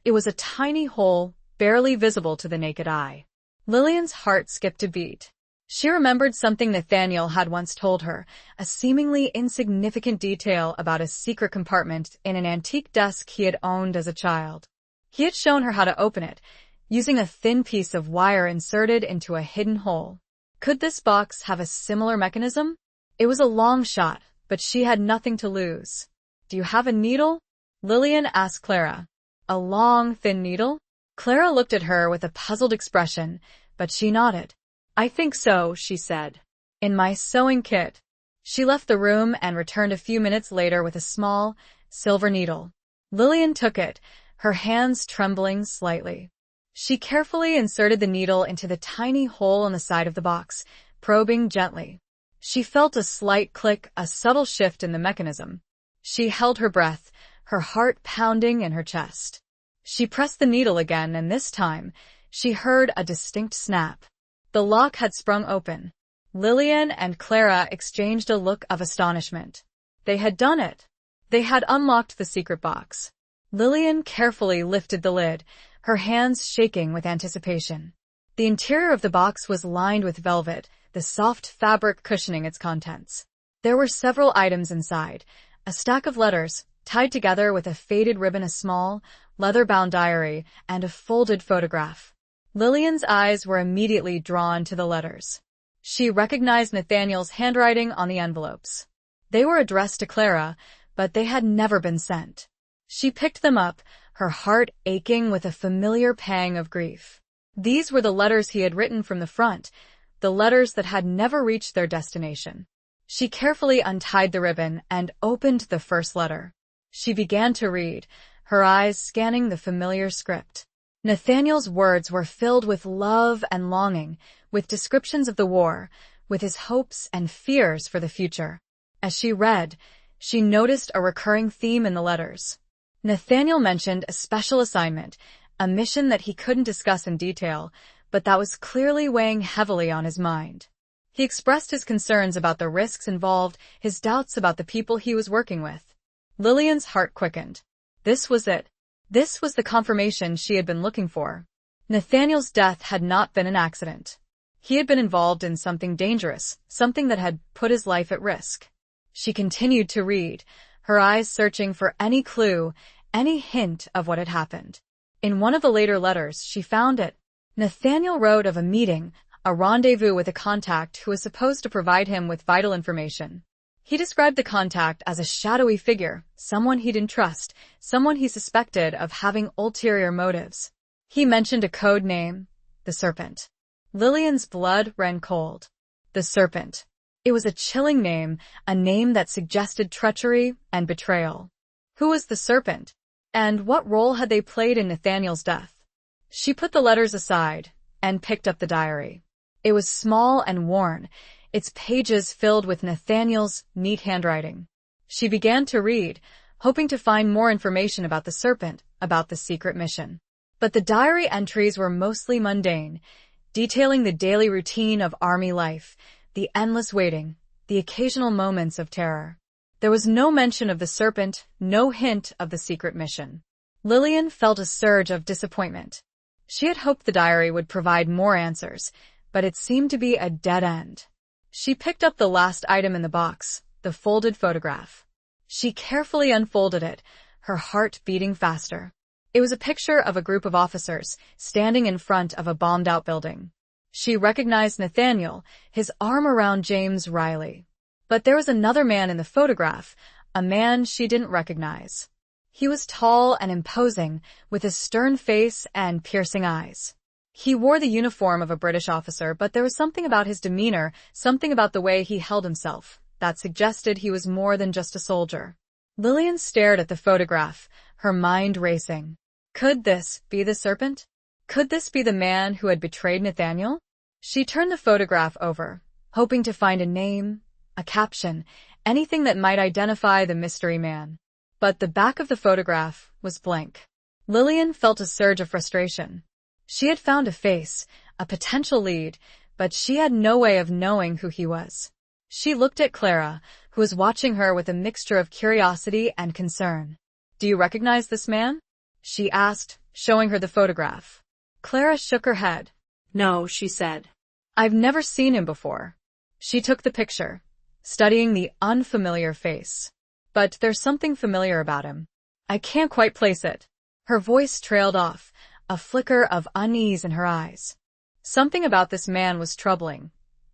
Speaker 1: It was a tiny hole, barely visible to the naked eye. Lillian's heart skipped a beat. She remembered something Nathaniel had once told her, a seemingly insignificant detail about a secret compartment in an antique desk he had owned as a child. He had shown her how to open it, using a thin piece of wire inserted into a hidden hole. Could this box have a similar mechanism? It was a long shot, but she had nothing to lose. Do you have a needle? Lillian asked Clara. A long, thin needle? Clara looked at her with a puzzled expression, but she nodded. I think so, she said. In my sewing kit. She left the room and returned a few minutes later with a small, silver needle. Lillian took it, her hands trembling slightly. She carefully inserted the needle into the tiny hole on the side of the box, probing gently. She felt a slight click, a subtle shift in the mechanism. She held her breath, her heart pounding in her chest. She pressed the needle again, and this time, she heard a distinct snap. The lock had sprung open. Lillian and Clara exchanged a look of astonishment. They had done it. They had unlocked the secret box. Lillian carefully lifted the lid, her hands shaking with anticipation. The interior of the box was lined with velvet, the soft fabric cushioning its contents. There were several items inside, a stack of letters, tied together with a faded ribbon, a small, leather-bound diary, and a folded photograph. Lillian's eyes were immediately drawn to the letters. She recognized Nathaniel's handwriting on the envelopes. They were addressed to Clara, but they had never been sent. She picked them up, her heart aching with a familiar pang of grief. These were the letters he had written from the front, the letters that had never reached their destination. She carefully untied the ribbon and opened the first letter. She began to read, her eyes scanning the familiar script. Nathaniel's words were filled with love and longing, with descriptions of the war, with his hopes and fears for the future. As she read, she noticed a recurring theme in the letters. Nathaniel mentioned a special assignment, a mission that he couldn't discuss in detail, but that was clearly weighing heavily on his mind. He expressed his concerns about the risks involved, his doubts about the people he was working with. Lillian's heart quickened. This was it. This was the confirmation she had been looking for. Nathaniel's death had not been an accident. He had been involved in something dangerous, something that had put his life at risk. She continued to read, her eyes searching for any clue, any hint of what had happened. In one of the later letters, she found it. Nathaniel wrote of a meeting, a rendezvous with a contact who was supposed to provide him with vital information. He described the contact as a shadowy figure, someone he didn't trust, someone he suspected of having ulterior motives. He mentioned a code name, the Serpent. Lillian's blood ran cold. The Serpent. It was a chilling name, a name that suggested treachery and betrayal. Who was the Serpent? And what role had they played in Nathaniel's death? She put the letters aside and picked up the diary. It was small and worn, its pages filled with Nathaniel's neat handwriting. She began to read, hoping to find more information about the Serpent, about the secret mission. But the diary entries were mostly mundane, detailing the daily routine of army life, the endless waiting, the occasional moments of terror. There was no mention of the Serpent, no hint of the secret mission. Lillian felt a surge of disappointment. She had hoped the diary would provide more answers, but it seemed to be a dead end. She picked up the last item in the box, the folded photograph. She carefully unfolded it, her heart beating faster. It was a picture of a group of officers standing in front of a bombed-out building. She recognized Nathaniel, his arm around James Riley. But there was another man in the photograph, a man she didn't recognize. He was tall and imposing, with a stern face and piercing eyes. He wore the uniform of a British officer, but there was something about his demeanor, something about the way he held himself, that suggested he was more than just a soldier. Lillian stared at the photograph, her mind racing. Could this be the Serpent? Could this be the man who had betrayed Nathaniel? She turned the photograph over, hoping to find a name, a caption, anything that might identify the mystery man. But the back of the photograph was blank. Lillian felt a surge of frustration. She had found a face, a potential lead, but she had no way of knowing who he was. She looked at Clara, who was watching her with a mixture of curiosity and concern. "Do you recognize this man?" she asked, showing her the photograph. Clara shook her head.
Speaker 2: "No," she said.
Speaker 1: "I've never seen him before." She took the picture, studying the unfamiliar face. "But there's something familiar about him. I can't quite place it." Her voice trailed off, a flicker of unease in her eyes. Something about this man was troubling,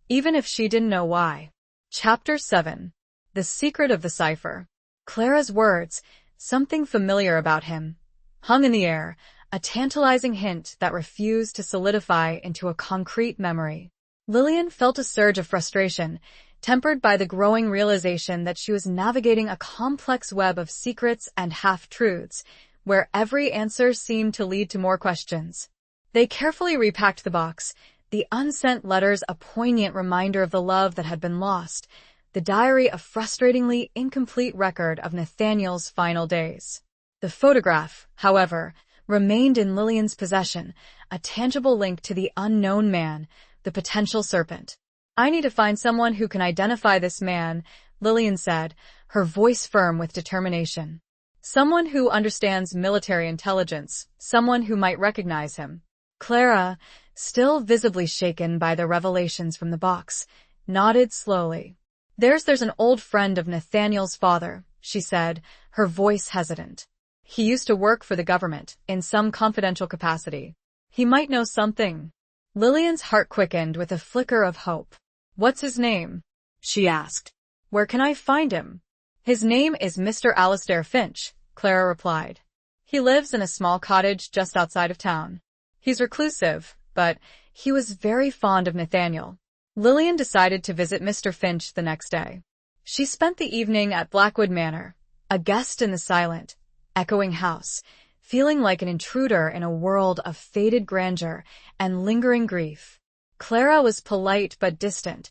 Speaker 1: even if she didn't know why. Chapter 7. The Secret of the Cipher. Clara's words, something familiar about him, hung in the air, a tantalizing hint that refused to solidify into a concrete memory. Lillian felt a surge of frustration, tempered by the growing realization that she was navigating a complex web of secrets and half-truths, where every answer seemed to lead to more questions. They carefully repacked the box, the unsent letters a poignant reminder of the love that had been lost, the diary a frustratingly incomplete record of Nathaniel's final days. The photograph, however, remained in Lillian's possession, a tangible link to the unknown man, the potential Serpent. "I need to find someone who can identify this man," Lillian said, her voice firm with determination. "Someone who understands military intelligence, someone who might recognize him." Clara, still visibly shaken by the revelations from the box, nodded slowly. There's an old friend of Nathaniel's father," she said, her voice hesitant. "He used to work for the government, in some confidential capacity. He might know something." Lillian's heart quickened with a flicker of hope. "What's his name?" she asked. "Where can I find him?" His name is Mr. Alistair Finch, Clara replied. He lives in a small cottage just outside of town. He's reclusive, but he was very fond of Nathaniel. Lillian decided to visit Mr. Finch the next day. She spent the evening at Blackwood Manor, a guest in the silent, echoing house, feeling like an intruder in a world of faded grandeur and lingering grief. Clara was polite but distant,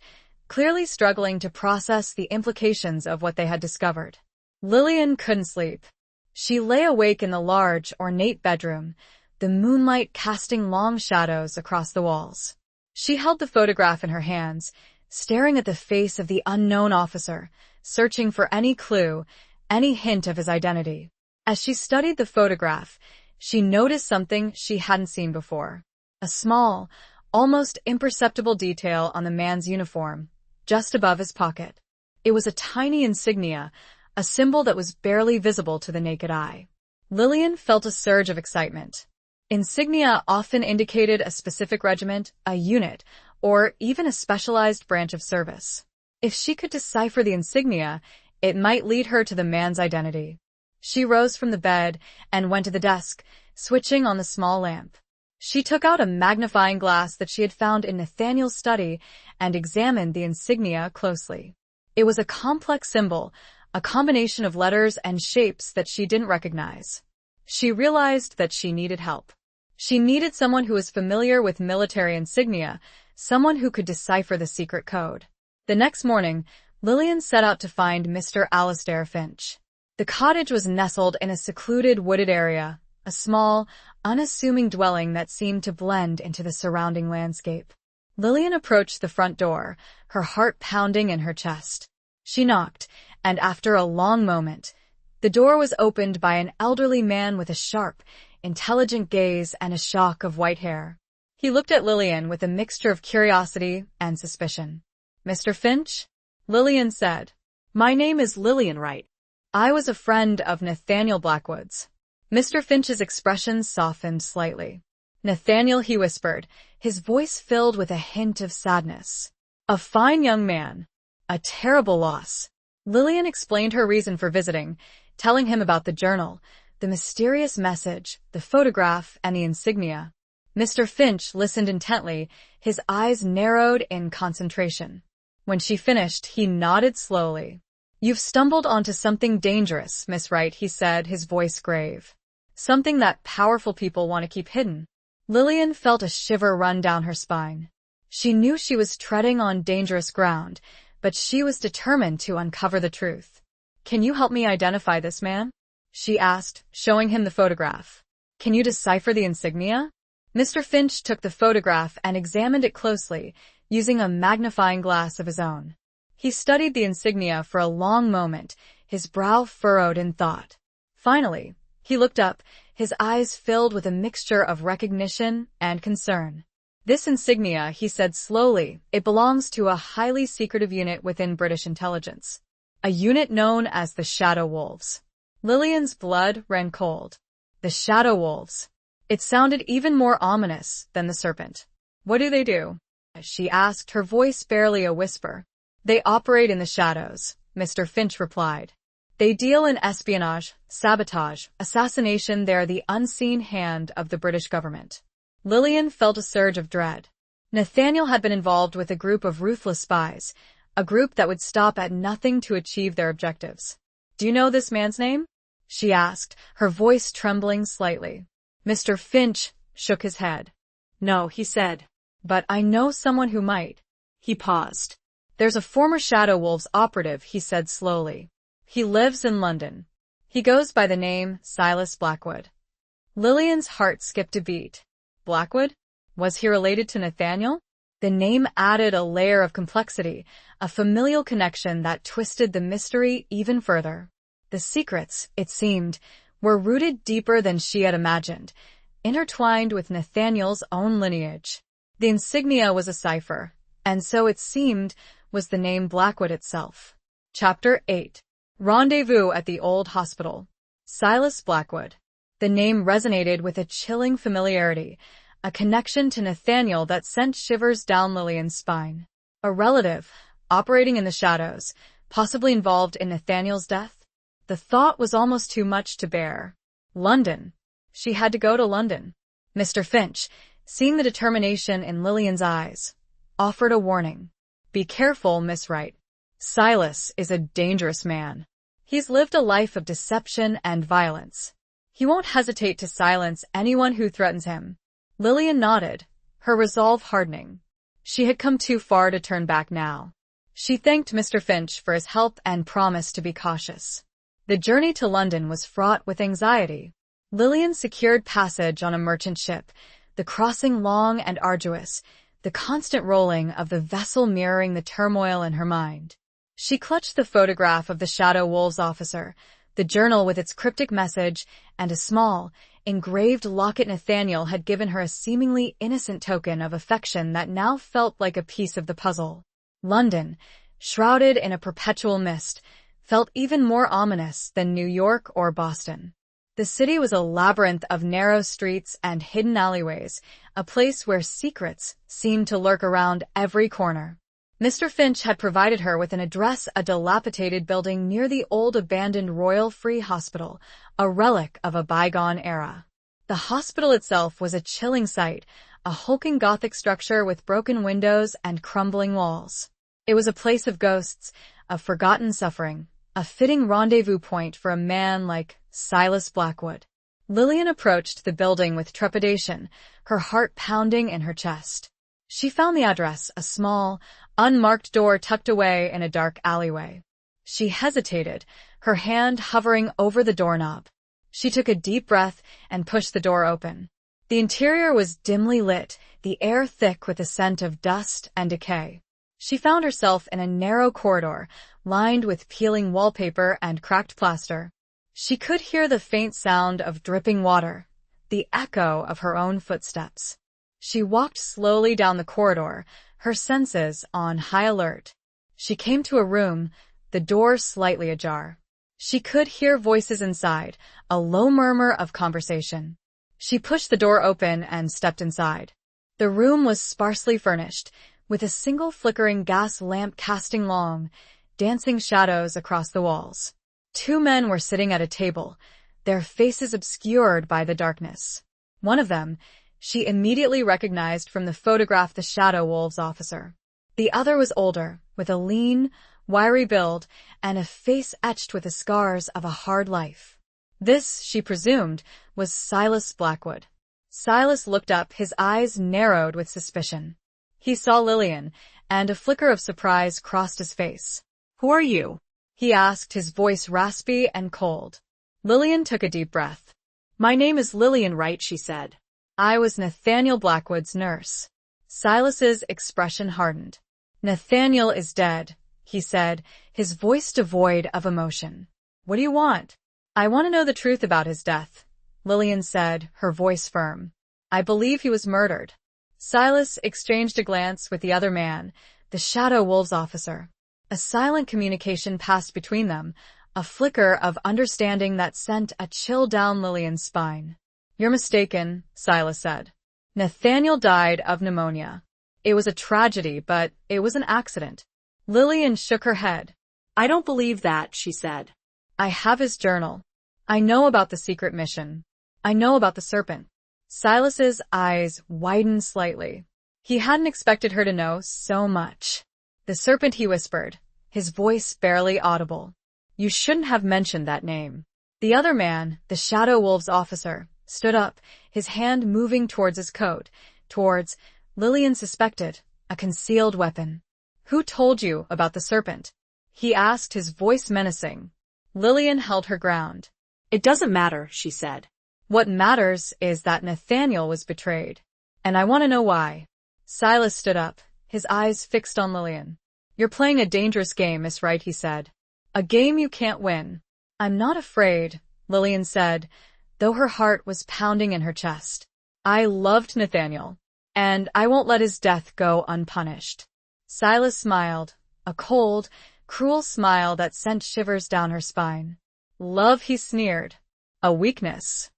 Speaker 1: clearly struggling to process the implications of what they had discovered. Lillian couldn't sleep. She lay awake in the large, ornate bedroom, the moonlight casting long shadows across the walls. She held the photograph in her hands, staring at the face of the unknown officer, searching for any clue, any hint of his identity. As she studied the photograph, she noticed something she hadn't seen before. A small, almost imperceptible detail on the man's uniform, just above his pocket. It was a tiny insignia, a symbol that was barely visible to the naked eye. Lillian felt a surge of excitement. Insignia often indicated a specific regiment, a unit, or even a specialized branch of service. If she could decipher the insignia, it might lead her to the man's identity. She rose from the bed and went to the desk, switching on the small lamp. She took out a magnifying glass that she had found in Nathaniel's study and examined the insignia closely. It was a complex symbol, a combination of letters and shapes that she didn't recognize. She realized that she needed help. She needed someone who was familiar with military insignia, someone who could decipher the secret code. The next morning, Lillian set out to find Mr. Alistair Finch. The cottage was nestled in a secluded wooded area, a small, unassuming dwelling that seemed to blend into the surrounding landscape. Lillian approached the front door, her heart pounding in her chest. She knocked, and after a long moment, the door was opened by an elderly man with a sharp, intelligent gaze and a shock of white hair. He looked at Lillian with a mixture of curiosity and suspicion. "Mr. Finch?" Lillian said.
Speaker 2: "My name is Lillian Wright."
Speaker 1: "I was a friend of Nathaniel Blackwood's." Mr. Finch's expression softened slightly. "Nathaniel," he whispered, his voice filled with a hint of sadness. "A fine young man. A terrible loss." Lillian explained her reason for visiting, telling him about the journal, the mysterious message, the photograph, and the insignia. Mr. Finch listened intently, his eyes narrowed in concentration. When she finished, he nodded slowly. "You've stumbled onto something dangerous, Miss Wright," he said, his voice grave. "Something that powerful people want to keep hidden." Lillian felt a shiver run down her spine. She knew she was treading on dangerous ground, but she was determined to uncover the truth. "Can you help me identify this man?" she asked, showing him the photograph. "Can you decipher the insignia?" Mr. Finch took the photograph and examined it closely, using a magnifying glass of his own. He studied the insignia for a long moment, his brow furrowed in thought. Finally, he looked up, his eyes filled with a mixture of recognition and concern. "This insignia," he said slowly, "it belongs to a highly secretive unit within British intelligence. A unit known as the Shadow Wolves." Lillian's blood ran cold. The Shadow Wolves. It sounded even more ominous than the serpent. "What do they do?" she asked, her voice barely a whisper. "They operate in the shadows," Mr. Finch replied. "They deal in espionage, sabotage, assassination. They're the unseen hand of the British government." Lillian felt a surge of dread. Nathaniel had been involved with a group of ruthless spies, a group that would stop at nothing to achieve their objectives. "Do you know this man's name?" she asked, her voice trembling slightly. Mr. Finch shook his head.
Speaker 2: "No," he said.
Speaker 1: "But I know someone who might."
Speaker 2: He paused.
Speaker 1: "There's a former Shadow Wolves operative," he said slowly. "He lives in London. He goes by the name Silas Blackwood." Lillian's heart skipped a beat. Blackwood? Was he related to Nathaniel? The name added a layer of complexity, a familial connection that twisted the mystery even further. The secrets, it seemed, were rooted deeper than she had imagined, intertwined with Nathaniel's own lineage. The insignia was a cipher, and so it seemed was the name Blackwood itself. Chapter 8. Rendezvous at the Old Hospital. Silas Blackwood. The name resonated with a chilling familiarity, a connection to Nathaniel that sent shivers down Lillian's spine. A relative, operating in the shadows, possibly involved in Nathaniel's death? The thought was almost too much to bear. London. She had to go to London. Mr. Finch, seeing the determination in Lillian's eyes, offered a warning. Be careful, Miss Wright. Silas is a dangerous man. He's lived a life of deception and violence. He won't hesitate to silence anyone who threatens him. Lillian nodded, her resolve hardening. She had come too far to turn back now. She thanked Mr. Finch for his help and promised to be cautious. The journey to London was fraught with anxiety. Lillian secured passage on a merchant ship, the crossing long and arduous, the constant rolling of the vessel mirroring the turmoil in her mind. She clutched the photograph of the Shadow Wolves officer, the journal with its cryptic message, and a small, engraved locket. Nathaniel had given her a seemingly innocent token of affection that now felt like a piece of the puzzle. London, shrouded in a perpetual mist, felt even more ominous than New York or Boston. The city was a labyrinth of narrow streets and hidden alleyways, a place where secrets seemed to lurk around every corner. Mr. Finch had provided her with an address, a dilapidated building near the old abandoned Royal Free Hospital, a relic of a bygone era. The hospital itself was a chilling sight, a hulking Gothic structure with broken windows and crumbling walls. It was a place of ghosts, of forgotten suffering, a fitting rendezvous point for a man like Silas Blackwood. Lillian approached the building with trepidation, her heart pounding in her chest. She found the address, a small, unmarked door tucked away in a dark alleyway. She hesitated, her hand hovering over the doorknob. She took a deep breath and pushed the door open. The interior was dimly lit, the air thick with the scent of dust and decay. She found herself in a narrow corridor, lined with peeling wallpaper and cracked plaster. She could hear the faint sound of dripping water, the echo of her own footsteps. She walked slowly down the corridor, her senses on high alert. She came to a room, the door slightly ajar. She could hear voices inside, a low murmur of conversation. She pushed the door open and stepped inside. The room was sparsely furnished, with a single flickering gas lamp casting long, dancing shadows across the walls. Two men were sitting at a table, their faces obscured by the darkness. One of them, she immediately recognized from the photograph, the Shadow Wolves officer. The other was older, with a lean, wiry build and a face etched with the scars of a hard life. This, she presumed, was Silas Blackwood. Silas looked up, his eyes narrowed with suspicion. He saw Lillian, and a flicker of surprise crossed his face.
Speaker 2: Who are you?
Speaker 1: He asked, his voice raspy and cold. Lillian took a deep breath.
Speaker 2: My name is Lillian Wright, she said.
Speaker 1: I was Nathaniel Blackwood's nurse. Silas's expression hardened. Nathaniel is dead, he said, his voice devoid of emotion. What do you want? I want to know the truth about his death, Lillian said, her voice firm. I believe he was murdered. Silas exchanged a glance with the other man, the Shadow Wolves officer. A silent communication passed between them, a flicker of understanding that sent a chill down Lillian's spine. You're mistaken, Silas said. Nathaniel died of pneumonia. It was a tragedy, but it was an accident. Lillian shook her head.
Speaker 2: I don't believe that, she said.
Speaker 1: I have his journal. I know about the secret mission. I know about the serpent. Silas's eyes widened slightly. He hadn't expected her to know so much. The serpent, he whispered, his voice barely audible. You shouldn't have mentioned that name. The other man, the Shadow Wolves officer, stood up, his hand moving towards his coat, towards, Lillian suspected, a concealed weapon. Who told you about the serpent? He asked, his voice menacing. Lillian held her ground.
Speaker 2: It doesn't matter, she said.
Speaker 1: What matters is that Nathaniel was betrayed. And I want to know why. Silas stood up, his eyes fixed on Lillian. You're playing a dangerous game, Miss Wright, he said. A game you can't win. I'm not afraid, Lillian said, though her heart was pounding in her chest. I loved Nathaniel, and I won't let his death go unpunished. Silas smiled, a cold, cruel smile that sent shivers down her spine. Love, he sneered. A weakness.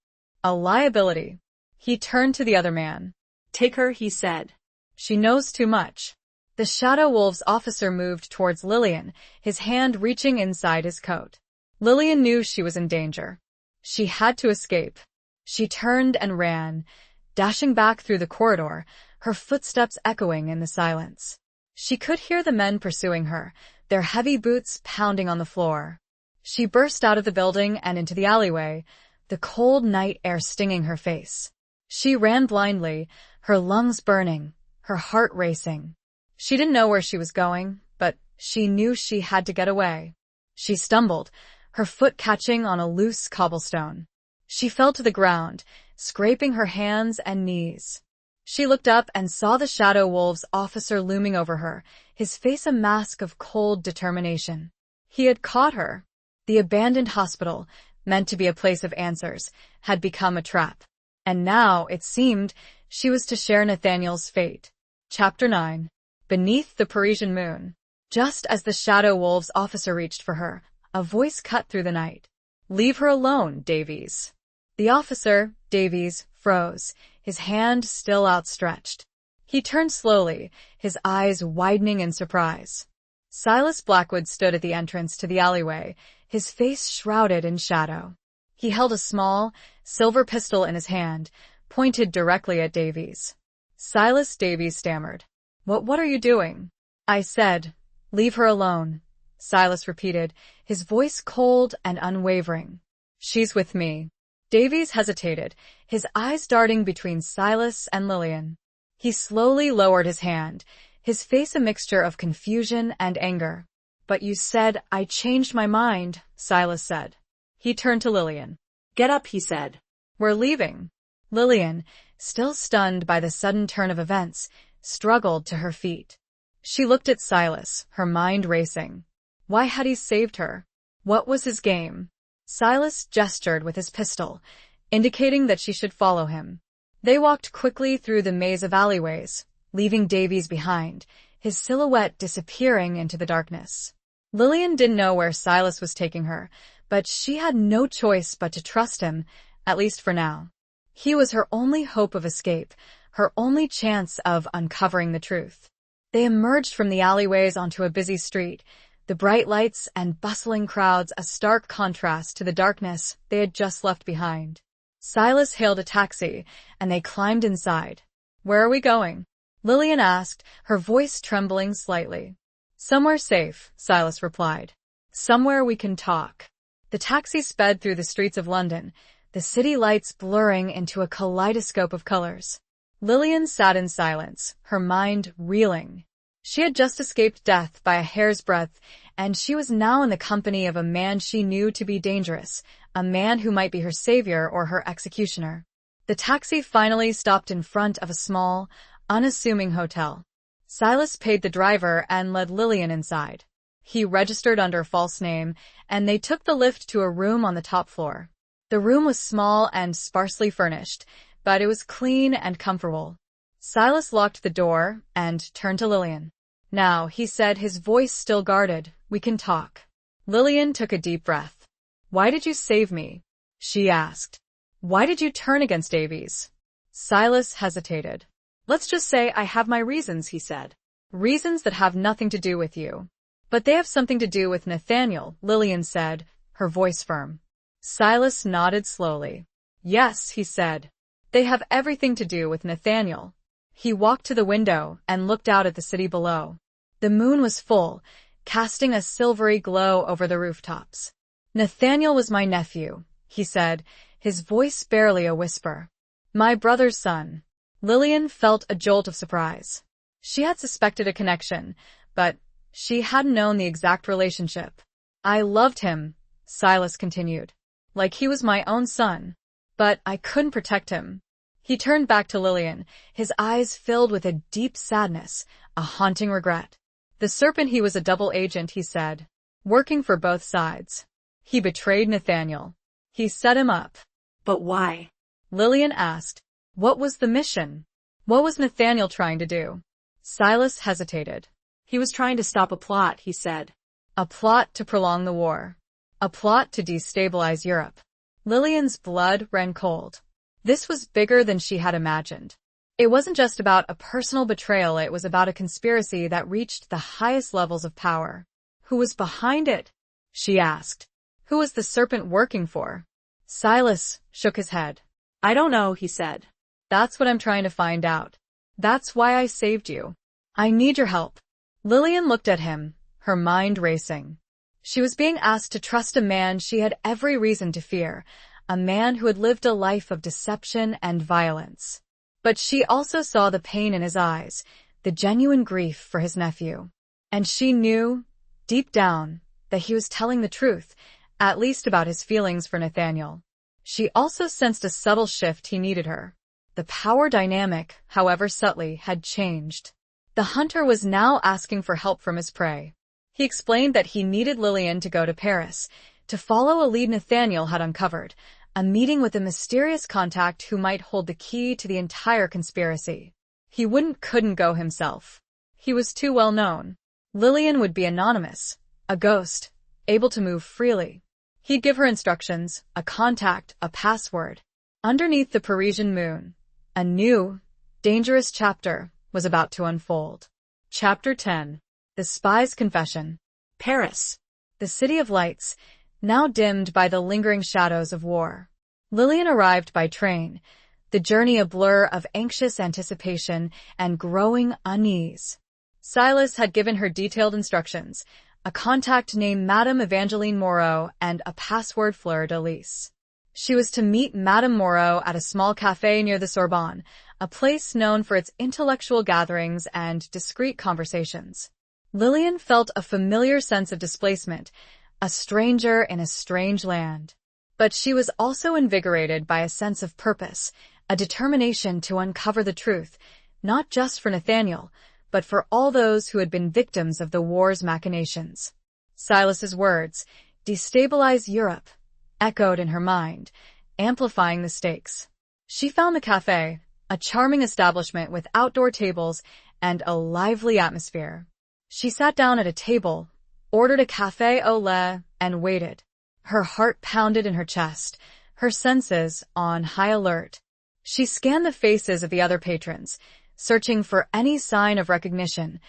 Speaker 1: A liability. He turned to the other man.
Speaker 2: Take her, he said.
Speaker 1: She knows too much. The Shadow Wolves officer moved towards Lillian, his hand reaching inside his coat. Lillian knew she was in danger. She had to escape. She turned and ran, dashing back through the corridor, her footsteps echoing in the silence. She could hear the men pursuing her, their heavy boots pounding on the floor. She burst out of the building and into the alleyway, the cold night air stinging her face. She ran blindly, her lungs burning, her heart racing. She didn't know where she was going, but she knew she had to get away. She stumbled, her foot catching on a loose cobblestone. She fell to the ground, scraping her hands and knees. She looked up and saw the Shadow Wolves officer looming over her, his face a mask of cold determination. He had caught her. The abandoned hospital, meant to be a place of answers, had become a trap. And now, it seemed, she was to share Nathaniel's fate. Chapter 9. Beneath the Parisian Moon. Just as the Shadow Wolves officer reached for her, a voice cut through the night. "Leave her alone, Davies." The officer, Davies, froze, his hand still outstretched. He turned slowly, his eyes widening in surprise. Silas Blackwood stood at the entrance to the alleyway, his face shrouded in shadow. He held a small, silver pistol in his hand, pointed directly at Davies. Silas Davies stammered. What are you doing?" "I said, leave her alone," Silas repeated, his voice cold and unwavering. "She's with me." Davies hesitated, his eyes darting between Silas and Lillian. He slowly lowered his hand, his face a mixture of confusion and anger. "But you said—" "I changed my mind," Silas said. He turned to Lillian.
Speaker 2: "Get up," he said.
Speaker 1: "We're leaving." Lillian, still stunned by the sudden turn of events, struggled to her feet. She looked at Silas, her mind racing. Why had he saved her? What was his game? Silas gestured with his pistol, indicating that she should follow him. They walked quickly through the maze of alleyways, leaving Davies behind, his silhouette disappearing into the darkness. Lillian didn't know where Silas was taking her, but she had no choice but to trust him, at least for now. He was her only hope of escape, her only chance of uncovering the truth. They emerged from the alleyways onto a busy street, the bright lights and bustling crowds a stark contrast to the darkness they had just left behind. Silas hailed a taxi, and they climbed inside. "Where are we going?" Lillian asked, her voice trembling slightly. "Somewhere safe," Silas replied. "Somewhere we can talk." The taxi sped through the streets of London, the city lights blurring into a kaleidoscope of colors. Lillian sat in silence, her mind reeling. She had just escaped death by a hair's breadth, and she was now in the company of a man she knew to be dangerous, a man who might be her savior or her executioner. The taxi finally stopped in front of a small, unassuming hotel. Silas paid the driver and led Lillian inside. He registered under a false name, and they took the lift to a room on the top floor. The room was small and sparsely furnished, but it was clean and comfortable. Silas locked the door and turned to Lillian. "Now," he said, his voice still guarded, "we can talk." Lillian took a deep breath. "Why did you save me?" she asked. "Why did you turn against Davies?" Silas hesitated. "Let's just say I have my reasons," he said. "Reasons that have nothing to do with you." "But they have something to do with Nathaniel," Lillian said, her voice firm. Silas nodded slowly. "Yes," he said. "They have everything to do with Nathaniel." He walked to the window and looked out at the city below. The moon was full, casting a silvery glow over the rooftops. "Nathaniel was my nephew," he said, his voice barely a whisper. "My brother's son." Lillian felt a jolt of surprise. She had suspected a connection, but she hadn't known the exact relationship. "I loved him," Silas continued, "like he was my own son. But I couldn't protect him." He turned back to Lillian, his eyes filled with a deep sadness, a haunting regret. "The serpent, he was a double agent," he said, "working for both sides. He betrayed Nathaniel. He set him up."
Speaker 2: "But why?"
Speaker 1: Lillian asked. "What was the mission? What was Nathaniel trying to do?" Silas hesitated.
Speaker 2: "He was trying to stop a plot," he said.
Speaker 1: "A plot to prolong the war. A plot to destabilize Europe." Lillian's blood ran cold. This was bigger than she had imagined. It wasn't just about a personal betrayal, it was about a conspiracy that reached the highest levels of power. Who was behind it? She asked. Who was the serpent working for? Silas shook his head.
Speaker 2: I don't know, he said.
Speaker 1: That's what I'm trying to find out. That's why I saved you. I need your help. Lillian looked at him, her mind racing. She was being asked to trust a man she had every reason to fear, a man who had lived a life of deception and violence. But she also saw the pain in his eyes, the genuine grief for his nephew. And she knew, deep down, that he was telling the truth, at least about his feelings for Nathaniel. She also sensed a subtle shift he needed her. The power dynamic, however subtly, had changed. The hunter was now asking for help from his prey. He explained that he needed Lillian to go to Paris, to follow a lead Nathaniel had uncovered, a meeting with a mysterious contact who might hold the key to the entire conspiracy. He couldn't go himself. He was too well known. Lillian would be anonymous, a ghost, able to move freely. He'd give her instructions, a contact, a password. Underneath the Parisian moon, a new, dangerous chapter was about to unfold. Chapter 10. The Spy's Confession.
Speaker 2: Paris.
Speaker 1: The city of lights, now dimmed by the lingering shadows of war. Lillian arrived by train, the journey a blur of anxious anticipation and growing unease. Silas had given her detailed instructions, a contact named Madame Evangeline Moreau and a password fleur-de-lis. She was to meet Madame Moreau at a small café near the Sorbonne, a place known for its intellectual gatherings and discreet conversations. Lillian felt a familiar sense of displacement, a stranger in a strange land. But she was also invigorated by a sense of purpose, a determination to uncover the truth, not just for Nathaniel, but for all those who had been victims of the war's machinations. Silas's words, "Destabilize Europe," echoed in her mind, amplifying the stakes. She found the café, a charming establishment with outdoor tables and a lively atmosphere. She sat down at a table, ordered a café au lait, and waited. Her heart pounded in her chest, her senses on high alert. She scanned the faces of the other patrons, searching for any sign of recognition,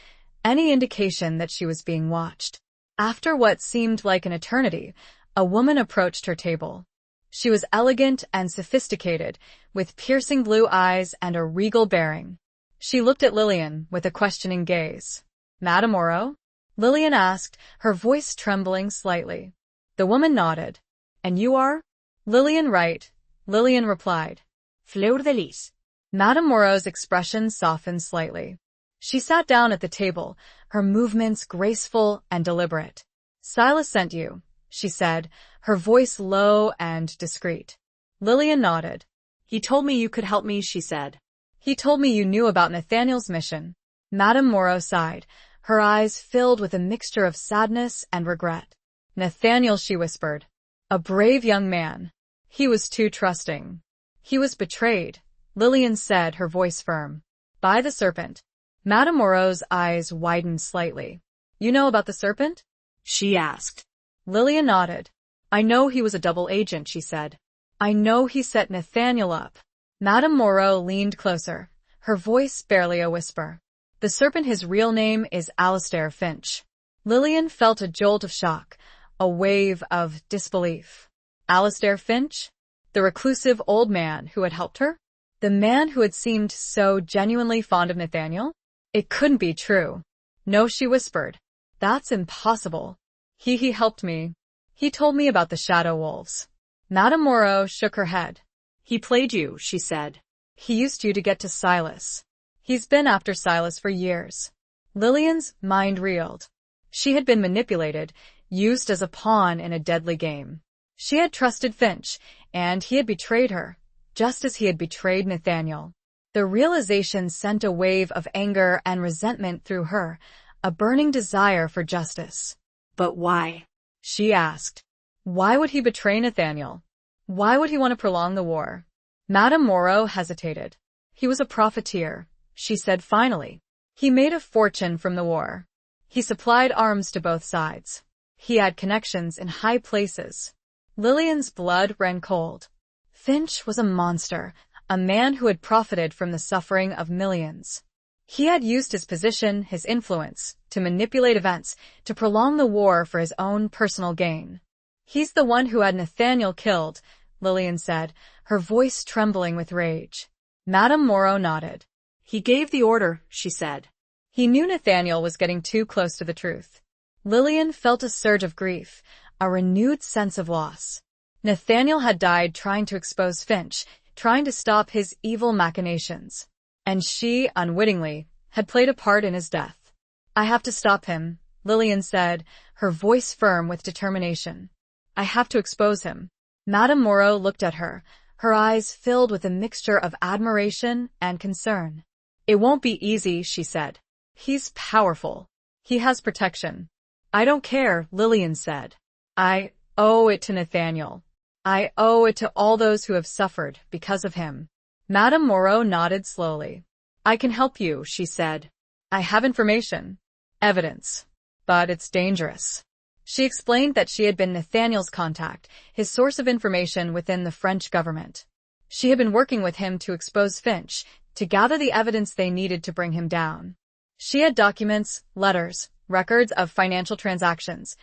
Speaker 1: any indication that she was being watched. After what seemed like an eternity, a woman approached her table. She was elegant and sophisticated, with piercing blue eyes and a regal bearing. She looked at Lillian with a questioning gaze. "Madame Moreau?" Lillian asked, her voice trembling slightly. The woman nodded. "And you are?" "Lillian Wright," Lillian replied.
Speaker 2: Fleur-de-lis.
Speaker 1: Madame Moreau's expression softened slightly. She sat down at the table, her movements graceful and deliberate. "Silas sent you," she said, her voice low and discreet. Lillian nodded.
Speaker 2: "He told me you could help me," she said.
Speaker 1: "He told me you knew about Nathaniel's mission." Madame Moreau sighed, her eyes filled with a mixture of sadness and regret. "Nathaniel," she whispered. "A brave young man. He was too trusting. He was betrayed," Lillian said, her voice firm. "By the serpent." Madame Moreau's eyes widened slightly. "You know about the serpent?"
Speaker 2: she asked.
Speaker 1: Lillian nodded. "I know he was a double agent," she said. "I know he set Nathaniel up." Madame Moreau leaned closer, her voice barely a whisper. "The serpent, his real name is Alistair Finch." Lillian felt a jolt of shock, a wave of disbelief. Alistair Finch? The reclusive old man who had helped her? The man who had seemed so genuinely fond of Nathaniel? It couldn't be true. "No," she whispered. "That's impossible. He helped me. He told me about the shadow wolves." Madame Moreau shook her head.
Speaker 2: "He played you," she said.
Speaker 1: "He used you to get to Silas. He's been after Silas for years." Lillian's mind reeled. She had been manipulated, used as a pawn in a deadly game. She had trusted Finch, and he had betrayed her, just as he had betrayed Nathaniel. The realization sent a wave of anger and resentment through her, a burning desire for justice.
Speaker 2: "But why?"
Speaker 1: she asked. Why would he betray Nathaniel? Why would he want to prolong the war? Madame Moreau hesitated. "He was a profiteer," she said finally. "He made a fortune from the war. He supplied arms to both sides. He had connections in high places." Lillian's blood ran cold. Finch was a monster, a man who had profited from the suffering of millions. He had used his position, his influence, to manipulate events, to prolong the war for his own personal gain. "He's the one who had Nathaniel killed," Lillian said, her voice trembling with rage. Madame Moreau nodded.
Speaker 2: "He gave the order," she said.
Speaker 1: He knew Nathaniel was getting too close to the truth. Lillian felt a surge of grief, a renewed sense of loss. Nathaniel had died trying to expose Finch, trying to stop his evil machinations. And she, unwittingly, had played a part in his death. "I have to stop him," Lillian said, her voice firm with determination. "I have to expose him." Madame Moreau looked at her, her eyes filled with a mixture of admiration and concern. "It won't be easy," she said. "He's powerful. He has protection." "I don't care," Lillian said. "I owe it to Nathaniel. I owe it to all those who have suffered because of him." Madame Moreau nodded slowly. "I can help you," she said. "I have information. Evidence. But it's dangerous." She explained that she had been Nathaniel's contact, his source of information within the French government. She had been working with him to expose Finch, to gather the evidence they needed to bring him down. She had documents, letters, records of financial transactions,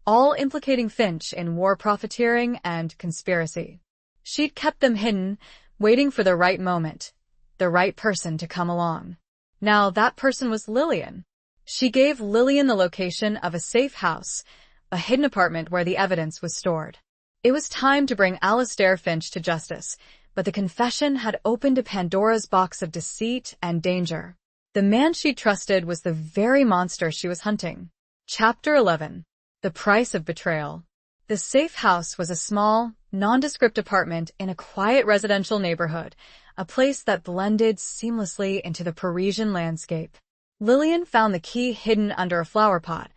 Speaker 1: all implicating Finch in war profiteering and conspiracy. She'd kept them hidden, waiting for the right moment, the right person to come along. Now that person was Lillian. She gave Lillian the location of a safe house, a hidden apartment where the evidence was stored. It was time to bring Alistair Finch to justice, but the confession had opened a Pandora's box of deceit and danger. The man she trusted was the very monster she was hunting. Chapter 11. The Price of Betrayal. The safe house was a small, nondescript apartment in a quiet residential neighborhood, a place that blended seamlessly into the Parisian landscape. Lillian found the key hidden under a flower pot,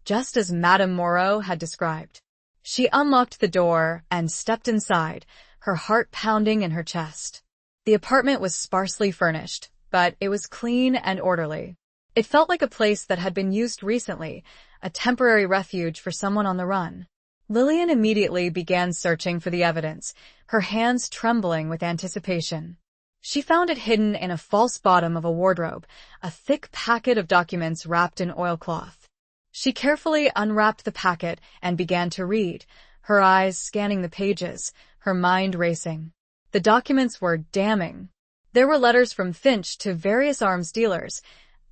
Speaker 1: just as Madame Moreau had described. She unlocked the door and stepped inside, her heart pounding in her chest. The apartment was sparsely furnished, but it was clean and orderly. It felt like a place that had been used recently, a temporary refuge for someone on the run. Lillian immediately began searching for the evidence, her hands trembling with anticipation. She found it hidden in a false bottom of a wardrobe, a thick packet of documents wrapped in oilcloth. She carefully unwrapped the packet and began to read, her eyes scanning the pages, her mind racing. The documents were damning. There were letters from Finch to various arms dealers,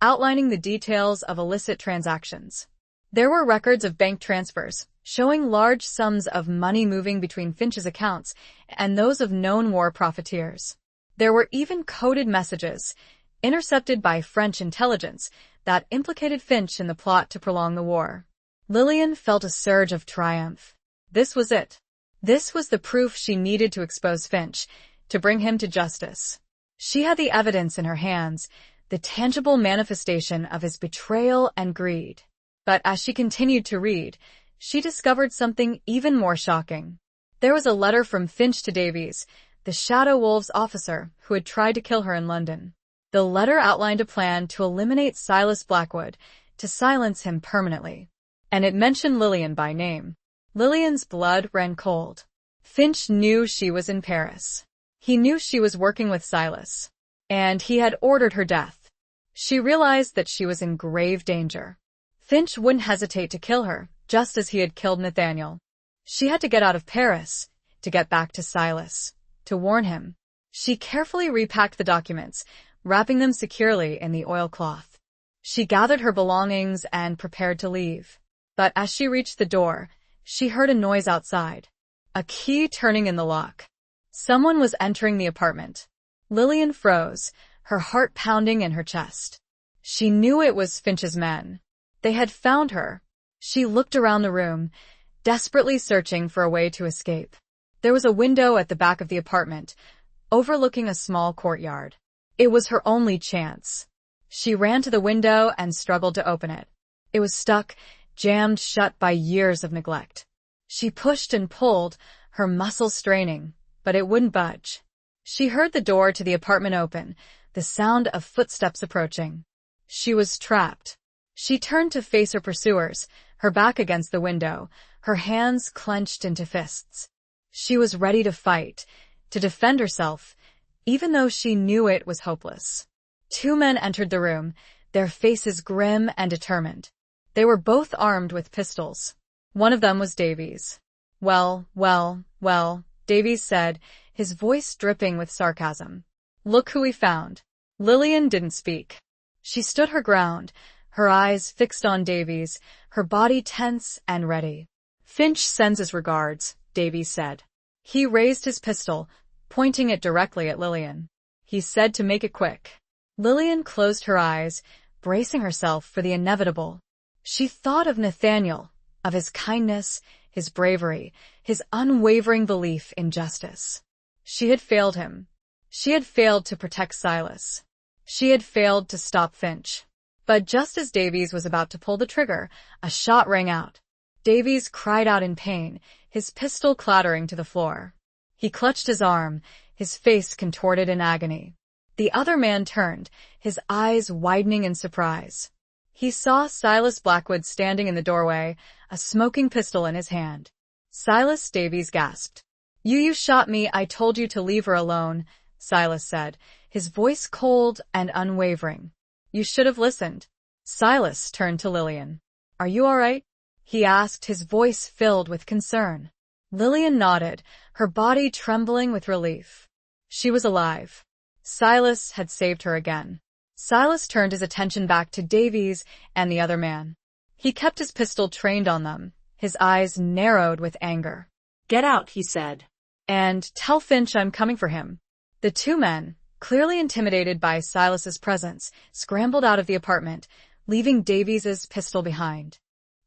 Speaker 1: outlining the details of illicit transactions. There were records of bank transfers, showing large sums of money moving between Finch's accounts and those of known war profiteers. There were even coded messages, intercepted by French intelligence, that implicated Finch in the plot to prolong the war. Lillian felt a surge of triumph. This was it. This was the proof she needed to expose Finch, to bring him to justice. She had the evidence in her hands, the tangible manifestation of his betrayal and greed. But as she continued to read, she discovered something even more shocking. There was a letter from Finch to Davies, the Shadow Wolves officer who had tried to kill her in London. The letter outlined a plan to eliminate Silas Blackwood, to silence him permanently. And it mentioned Lillian by name. Lillian's blood ran cold. Finch knew she was in Paris. He knew she was working with Silas. And he had ordered her death. She realized that she was in grave danger. Finch wouldn't hesitate to kill her, just as he had killed Nathaniel. She had to get out of Paris, to get back to Silas, to warn him. She carefully repacked the documents, wrapping them securely in the oilcloth. She gathered her belongings and prepared to leave. But as she reached the door, she heard a noise outside. A key turning in the lock. Someone was entering the apartment. Lillian froze, her heart pounding in her chest. She knew it was Finch's men. They had found her. She looked around the room, desperately searching for a way to escape. There was a window at the back of the apartment, overlooking a small courtyard. It was her only chance. She ran to the window and struggled to open it. It was stuck, jammed shut by years of neglect. She pushed and pulled, her muscles straining, but it wouldn't budge. She heard the door to the apartment open, the sound of footsteps approaching. She was trapped. She turned to face her pursuers, her back against the window, her hands clenched into fists. She was ready to fight, to defend herself, even though she knew it was hopeless. Two men entered the room, their faces grim and determined. They were both armed with pistols. One of them was Davies. Well, Davies said, his voice dripping with sarcasm. Look who we found. Lillian didn't speak. She stood her ground, her eyes fixed on Davies, her body tense and ready. Finch sends his regards, Davies said. He raised his pistol, pointing it directly at Lillian. He said to make it quick. Lillian closed her eyes, bracing herself for the inevitable. She thought of Nathaniel, of his kindness, his bravery, his unwavering belief in justice. She had failed him. She had failed to protect Silas. She had failed to stop Finch. But just as Davies was about to pull the trigger, a shot rang out. Davies cried out in pain, his pistol clattering to the floor. He clutched his arm, his face contorted in agony. The other man turned, his eyes widening in surprise. He saw Silas Blackwood standing in the doorway, a smoking pistol in his hand. Silas, Davies gasped. You shot me, I told you to leave her alone, Silas said, his voice cold and unwavering. You should have listened. Silas turned to Lillian. Are you all right? He asked, his voice filled with concern. Lillian nodded, her body trembling with relief. She was alive. Silas had saved her again. Silas turned his attention back to Davies and the other man. He kept his pistol trained on them, his eyes narrowed with anger.
Speaker 2: Get out, he said.
Speaker 1: And tell Finch I'm coming for him. The two men, clearly intimidated by Silas's presence, scrambled out of the apartment, leaving Davies's pistol behind.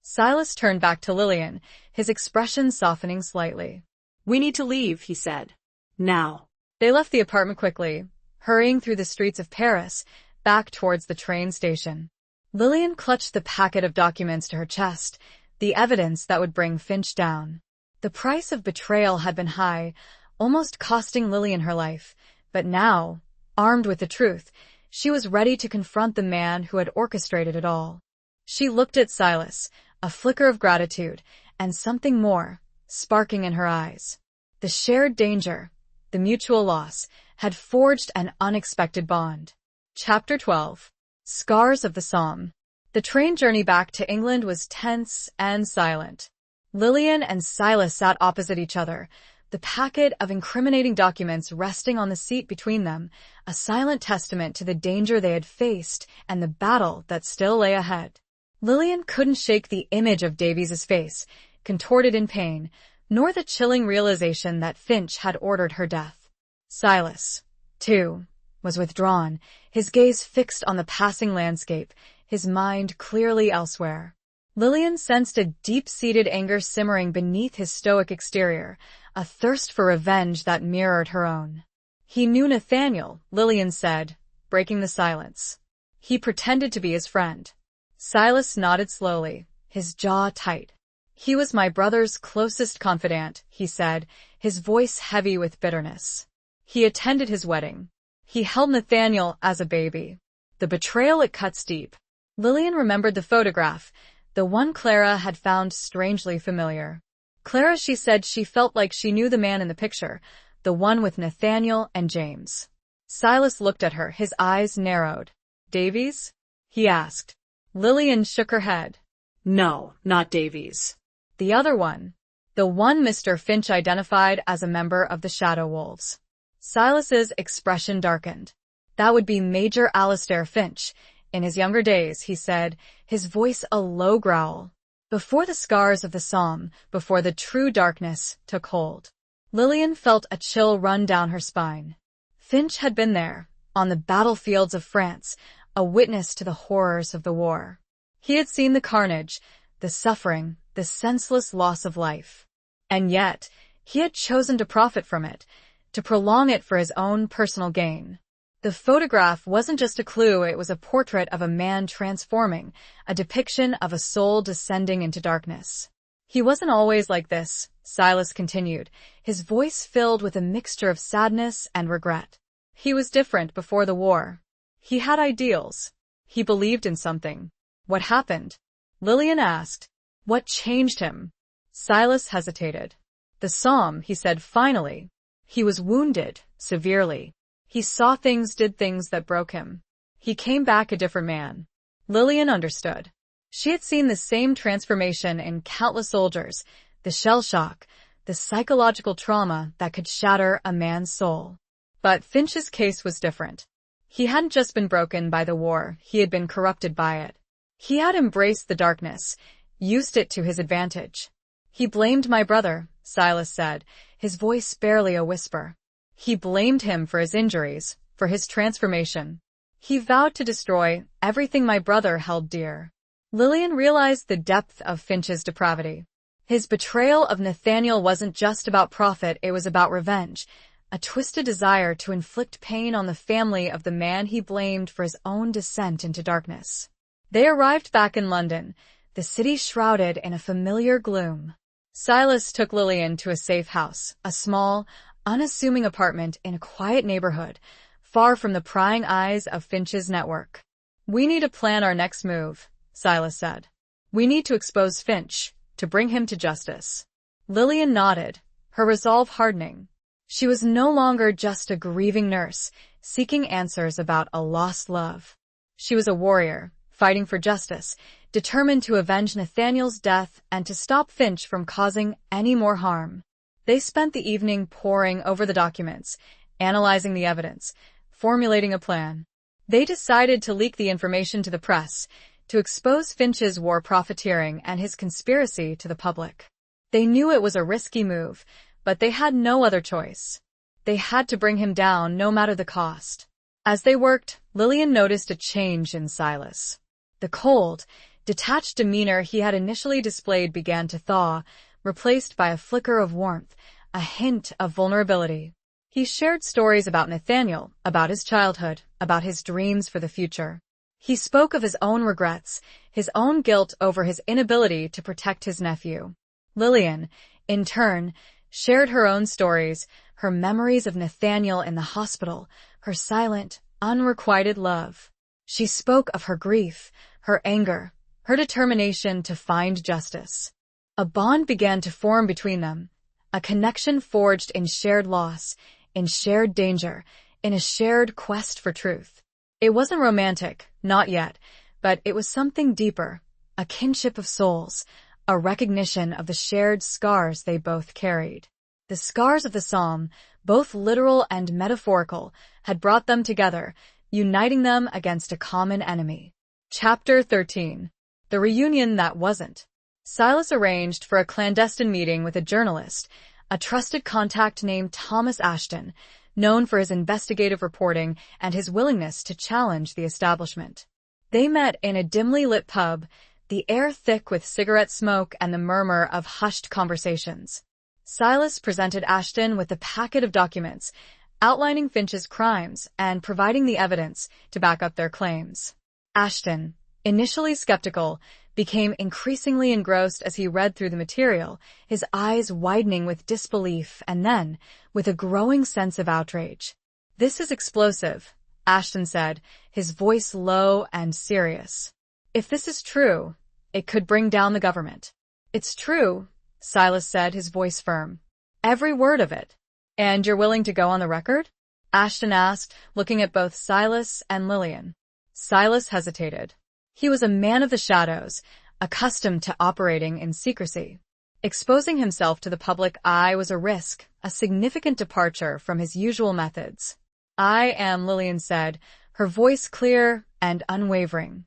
Speaker 1: Silas turned back to Lillian, his expression softening slightly.
Speaker 2: We need to leave, he said. Now.
Speaker 1: They left the apartment quickly, hurrying through the streets of Paris, back towards the train station. Lillian clutched the packet of documents to her chest, the evidence that would bring Finch down. The price of betrayal had been high, almost costing Lillian her life, but now, armed with the truth, she was ready to confront the man who had orchestrated it all. She looked at Silas, a flicker of gratitude, and something more, sparking in her eyes. The shared danger, the mutual loss, had forged an unexpected bond. Chapter 12. Scars of the Somme. The train journey back to England was tense and silent. Lillian and Silas sat opposite each other, the packet of incriminating documents resting on the seat between them, a silent testament to the danger they had faced and the battle that still lay ahead. Lillian couldn't shake the image of Davies's face, contorted in pain, nor the chilling realization that Finch had ordered her death. Silas, too, was withdrawn, his gaze fixed on the passing landscape, his mind clearly elsewhere. Lillian sensed a deep-seated anger simmering beneath his stoic exterior, a thirst for revenge that mirrored her own. He knew Nathaniel, Lillian said, breaking the silence. He pretended to be his friend. Silas nodded slowly, his jaw tight. He was my brother's closest confidant, he said, his voice heavy with bitterness. He attended his wedding. He held Nathaniel as a baby. The betrayal, it cuts deep. Lillian remembered the photograph, the one Clara had found strangely familiar. Clara, she said she felt like she knew the man in the picture, the one with Nathaniel and James. Silas looked at her, his eyes narrowed. Davies? He asked. Lillian shook her head.
Speaker 2: No, not Davies.
Speaker 1: The other one. The one Mr. Finch identified as a member of the Shadow Wolves. Silas's expression darkened. That would be Major Alistair Finch. In his younger days, he said, his voice a low growl. Before the scars of the Somme, before the true darkness took hold. Lillian felt a chill run down her spine. Finch had been there, on the battlefields of France, a witness to the horrors of the war. He had seen the carnage, the suffering, the senseless loss of life. And yet, he had chosen to profit from it, to prolong it for his own personal gain. The photograph wasn't just a clue, it was a portrait of a man transforming, a depiction of a soul descending into darkness. He wasn't always like this, Silas continued, his voice filled with a mixture of sadness and regret. He was different before the war. He had ideals. He believed in something. What happened? Lillian asked. What changed him? Silas hesitated. The Somme, he said finally. He was wounded, severely. He saw things, did things that broke him. He came back a different man. Lillian understood. She had seen the same transformation in countless soldiers, the shell shock, the psychological trauma that could shatter a man's soul. But Finch's case was different. He hadn't just been broken by the war, he had been corrupted by it. He had embraced the darkness, used it to his advantage. He blamed my brother, Silas said, his voice barely a whisper. He blamed him for his injuries, for his transformation. He vowed to destroy everything my brother held dear. Lillian realized the depth of Finch's depravity. His betrayal of Nathaniel wasn't just about profit, it was about revenge, a twisted desire to inflict pain on the family of the man he blamed for his own descent into darkness. They arrived back in London, the city shrouded in a familiar gloom. Silas took Lillian to a safe house, a small, unassuming apartment in a quiet neighborhood, far from the prying eyes of Finch's network. "We need to plan our next move," Silas said. "We need to expose Finch, to bring him to justice." Lillian nodded, her resolve hardening. She was no longer just a grieving nurse, seeking answers about a lost love. She was a warrior, fighting for justice, determined to avenge Nathaniel's death and to stop Finch from causing any more harm. They spent the evening poring over the documents, analyzing the evidence, formulating a plan. They decided to leak the information to the press, to expose Finch's war profiteering and his conspiracy to the public. They knew it was a risky move, but they had no other choice. They had to bring him down no matter the cost. As they worked, Lillian noticed a change in Silas. The cold, detached demeanor he had initially displayed began to thaw, replaced by a flicker of warmth, a hint of vulnerability. He shared stories about Nathaniel, about his childhood, about his dreams for the future. He spoke of his own regrets, his own guilt over his inability to protect his nephew. Lillian, in turn, shared her own stories, her memories of Nathaniel in the hospital, her silent, unrequited love. She spoke of her grief, her anger, her determination to find justice. A bond began to form between them, a connection forged in shared loss, in shared danger, in a shared quest for truth. It wasn't romantic, not yet, but it was something deeper, a kinship of souls, a recognition of the shared scars they both carried. The scars of the psalm, both literal and metaphorical, had brought them together, uniting them against a common enemy. Chapter 13. The Reunion That Wasn't. Silas arranged for a clandestine meeting with a journalist, a trusted contact named Thomas Ashton, known for his investigative reporting and his willingness to challenge the establishment. They met in a dimly lit pub, the air thick with cigarette smoke and the murmur of hushed conversations. Silas presented Ashton with a packet of documents, outlining Finch's crimes and providing the evidence to back up their claims. Ashton, initially skeptical, became increasingly engrossed as he read through the material, his eyes widening with disbelief and then, with a growing sense of outrage. "This is explosive," Ashton said, his voice low and serious. "If this is true, it could bring down the government." "It's true," Silas said, his voice firm. "Every word of it." "And you're willing to go on the record?" Ashton asked, looking at both Silas and Lillian. Silas hesitated. He was a man of the shadows, accustomed to operating in secrecy. Exposing himself to the public eye was a risk, a significant departure from his usual methods. "I am," Lillian said, her voice clear and unwavering.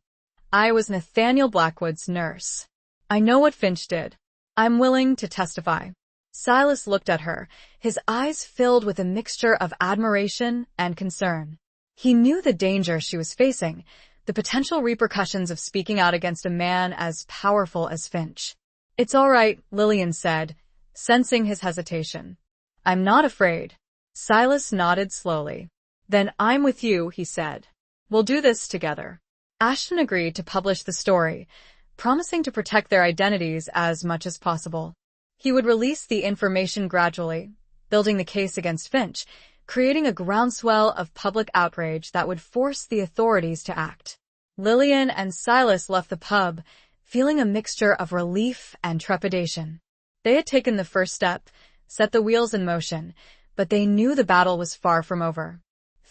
Speaker 1: "I was Nathaniel Blackwood's nurse. I know what Finch did. I'm willing to testify." Silas looked at her, his eyes filled with a mixture of admiration and concern. He knew the danger she was facing, the potential repercussions of speaking out against a man as powerful as Finch. "It's all right," Lillian said, sensing his hesitation. "I'm not afraid." Silas nodded slowly. "Then I'm with you," he said. "We'll do this together." Ashton agreed to publish the story, promising to protect their identities as much as possible. He would release the information gradually, building the case against Finch, creating a groundswell of public outrage that would force the authorities to act. Lillian and Silas left the pub, feeling a mixture of relief and trepidation. They had taken the first step, set the wheels in motion, but they knew the battle was far from over.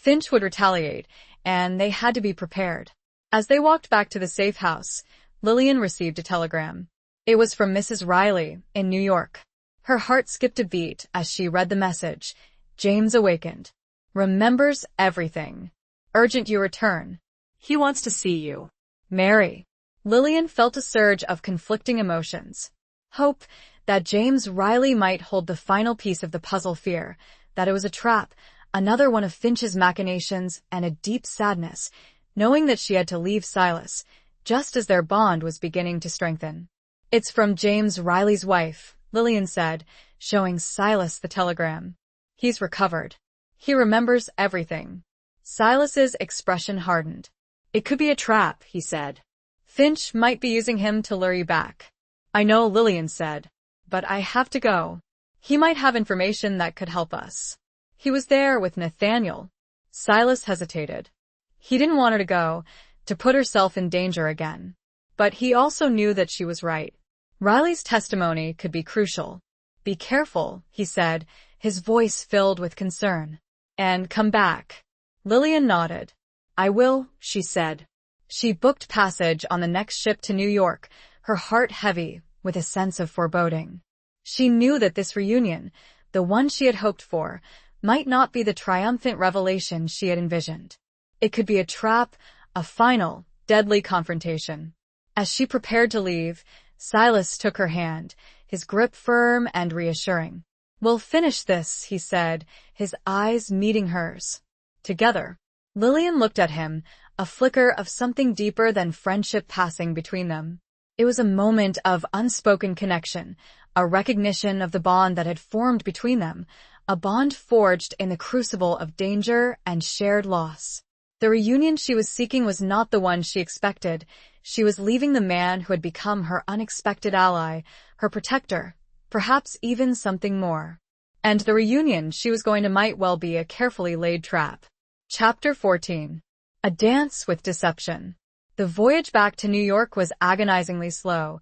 Speaker 1: Finch would retaliate, and they had to be prepared. As they walked back to the safe house, Lillian received a telegram. It was from Mrs. Riley in New York. Her heart skipped a beat as she read the message. James awakened. Remembers everything. Urgent you return.
Speaker 2: He wants to see you.
Speaker 1: Mary. Lillian felt a surge of conflicting emotions. Hope that James Riley might hold the final piece of the puzzle, fear that it was a trap, another one of Finch's machinations, and a deep sadness, knowing that she had to leave Silas, just as their bond was beginning to strengthen. It's from James Riley's wife, Lillian said, showing Silas the telegram. He's recovered. He remembers everything. Silas's expression hardened. It could be a trap, he said. Finch might be using him to lure you back. I know, Lillian said. But I have to go. He might have information that could help us. He was there with Nathaniel. Silas hesitated. He didn't want her to go, to put herself in danger again. But he also knew that she was right. Riley's testimony could be crucial. Be careful, he said, his voice filled with concern. And come back. Lillian nodded. I will, she said. She booked passage on the next ship to New York, her heart heavy with a sense of foreboding. She knew that this reunion, the one she had hoped for, might not be the triumphant revelation she had envisioned. It could be a trap, a final, deadly confrontation. As she prepared to leave, Silas took her hand, his grip firm and reassuring. We'll finish this, he said, his eyes meeting hers. Together. Lillian looked at him, a flicker of something deeper than friendship passing between them. It was a moment of unspoken connection, a recognition of the bond that had formed between them, a bond forged in the crucible of danger and shared loss. The reunion she was seeking was not the one she expected. She was leaving the man who had become her unexpected ally, her protector, perhaps even something more. And the reunion she was going to might well be a carefully laid trap. Chapter 14. A Dance with Deception. The voyage back to New York was agonizingly slow,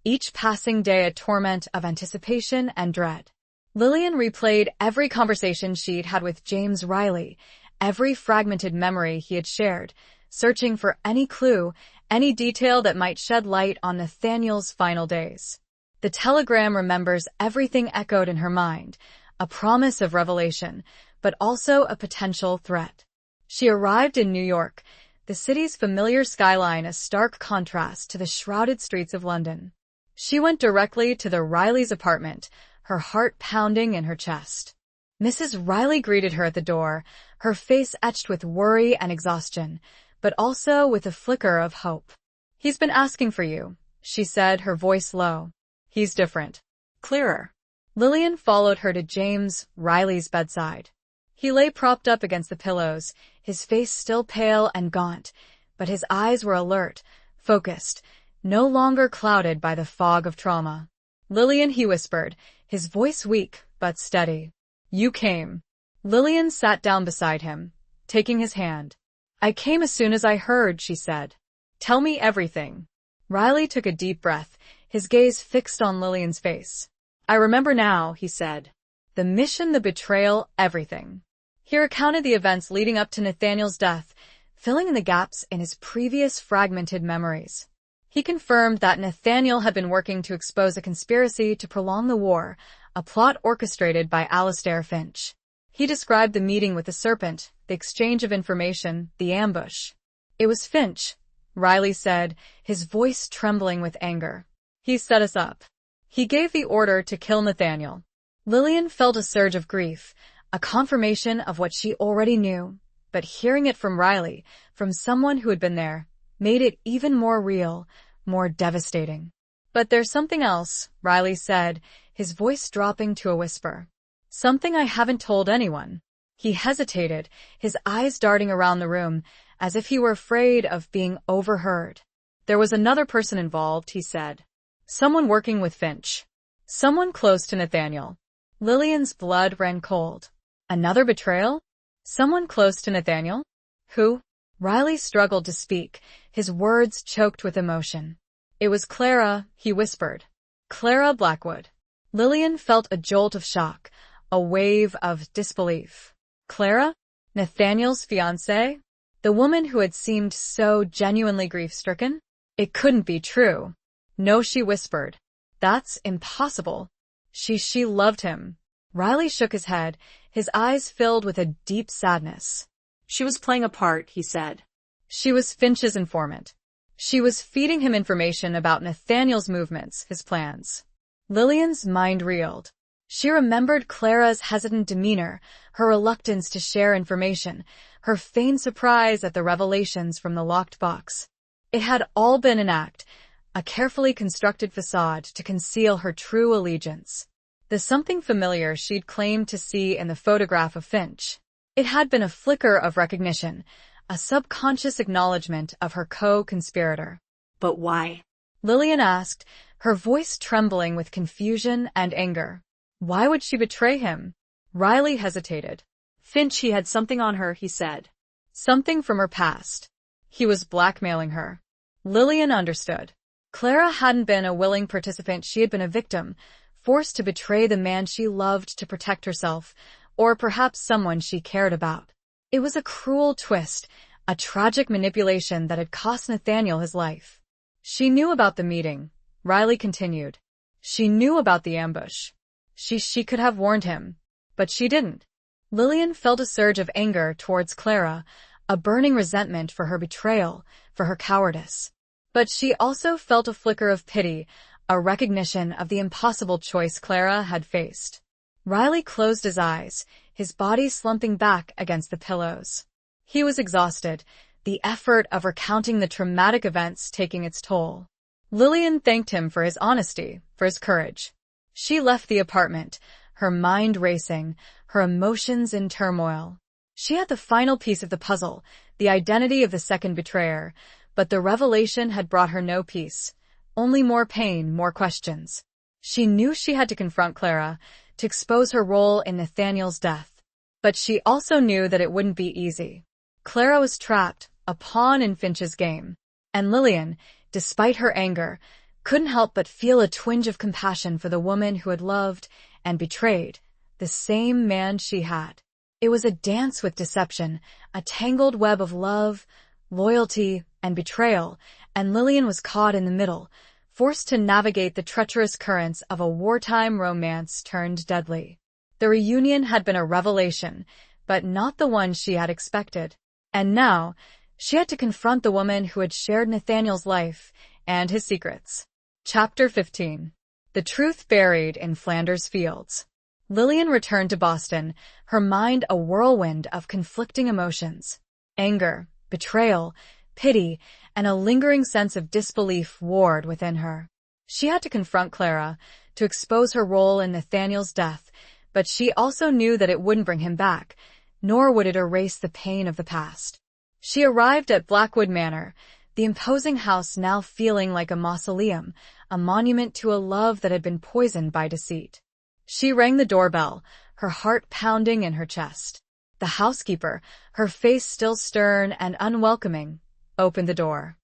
Speaker 1: each passing day a torment of anticipation and dread. Lillian replayed every conversation she'd had with James Riley, every fragmented memory he had shared, searching for any clue, any detail that might shed light on Nathaniel's final days. The telegram remembers everything echoed in her mind, a promise of revelation, but also a potential threat. She arrived in New York, the city's familiar skyline a stark contrast to the shrouded streets of London. She went directly to the Rileys' apartment, her heart pounding in her chest. Mrs. Riley greeted her at the door, her face etched with worry and exhaustion, but also with a flicker of hope. He's been asking for you, she said, her voice low. He's different. Clearer. Lillian followed her to James Riley's bedside. He lay propped up against the pillows, his face still pale and gaunt, but his eyes were alert, focused, no longer clouded by the fog of trauma. Lillian, he whispered, his voice weak but steady. You came. Lillian sat down beside him, taking his hand. I came as soon as I heard, she said. Tell me everything. Riley took a deep breath, his gaze fixed on Lillian's face. I remember now, he said. The mission, the betrayal, everything. He recounted the events leading up to Nathaniel's death, filling in the gaps in his previous fragmented memories. He confirmed that Nathaniel had been working to expose a conspiracy to prolong the war, a plot orchestrated by Alistair Finch. He described the meeting with the serpent, the exchange of information, the ambush. It was Finch, Riley said, his voice trembling with anger. He set us up. He gave the order to kill Nathaniel. Lillian felt a surge of grief, a confirmation of what she already knew, but hearing it from Riley, from someone who had been there, made it even more real, more devastating. But there's something else, Riley said, his voice dropping to a whisper. Something I haven't told anyone. He hesitated, his eyes darting around the room, as if he were afraid of being overheard. There was another person involved, he said. Someone working with Finch. Someone close to Nathaniel. Lillian's blood ran cold. Another betrayal? Someone close to Nathaniel? Who? Riley struggled to speak, his words choked with emotion. It was Clara, he whispered. Clara Blackwood. Lillian felt a jolt of shock, a wave of disbelief. Clara? Nathaniel's fiancée? The woman who had seemed so genuinely grief-stricken? It couldn't be true. No, she whispered. That's impossible. She loved him. Riley shook his head, his eyes filled with a deep sadness.
Speaker 2: She was playing a part, he said.
Speaker 1: She was Finch's informant. She was feeding him information about Nathaniel's movements, his plans. Lillian's mind reeled. She remembered Clara's hesitant demeanor, her reluctance to share information, her feigned surprise at the revelations from the locked box. It had all been an act, a carefully constructed facade to conceal her true allegiance. The something familiar she'd claimed to see in the photograph of Finch. It had been a flicker of recognition, a subconscious acknowledgement of her co-conspirator.
Speaker 2: But why?
Speaker 1: Lillian asked, her voice trembling with confusion and anger. Why would she betray him? Riley hesitated.
Speaker 2: Finch, he had something on her, he said.
Speaker 1: Something from her past. He was blackmailing her. Lillian understood. Clara hadn't been a willing participant, she had been a victim, forced to betray the man she loved to protect herself, or perhaps someone she cared about. It was a cruel twist, a tragic manipulation that had cost Nathaniel his life. She knew about the meeting, Riley continued. She knew about the ambush. She could have warned him, but she didn't. Lillian felt a surge of anger towards Clara, a burning resentment for her betrayal, for her cowardice. But she also felt a flicker of pity, a recognition of the impossible choice Clara had faced. Riley closed his eyes, his body slumping back against the pillows. He was exhausted, the effort of recounting the traumatic events taking its toll. Lillian thanked him for his honesty, for his courage. She left the apartment, her mind racing, her emotions in turmoil. She had the final piece of the puzzle, the identity of the second betrayer, but the revelation had brought her no peace, only more pain, more questions. She knew she had to confront Clara, to expose her role in Nathaniel's death. But she also knew that it wouldn't be easy. Clara was trapped, a pawn in Finch's game. And Lillian, despite her anger, couldn't help but feel a twinge of compassion for the woman who had loved and betrayed the same man she had. It was a dance with deception, a tangled web of love, loyalty, and betrayal, and Lillian was caught in the middle, forced to navigate the treacherous currents of a wartime romance turned deadly. The reunion had been a revelation, but not the one she had expected. And now, she had to confront the woman who had shared Nathaniel's life and his secrets. Chapter 15. The Truth Buried in Flanders Fields. Lillian returned to Boston, her mind a whirlwind of conflicting emotions. Anger, betrayal, pity, and a lingering sense of disbelief warred within her. She had to confront Clara, to expose her role in Nathaniel's death, but she also knew that it wouldn't bring him back, nor would it erase the pain of the past. She arrived at Blackwood Manor, the imposing house now feeling like a mausoleum, a monument to a love that had been poisoned by deceit. She rang the doorbell, her heart pounding in her chest. The housekeeper, her face still stern and unwelcoming, opened the door.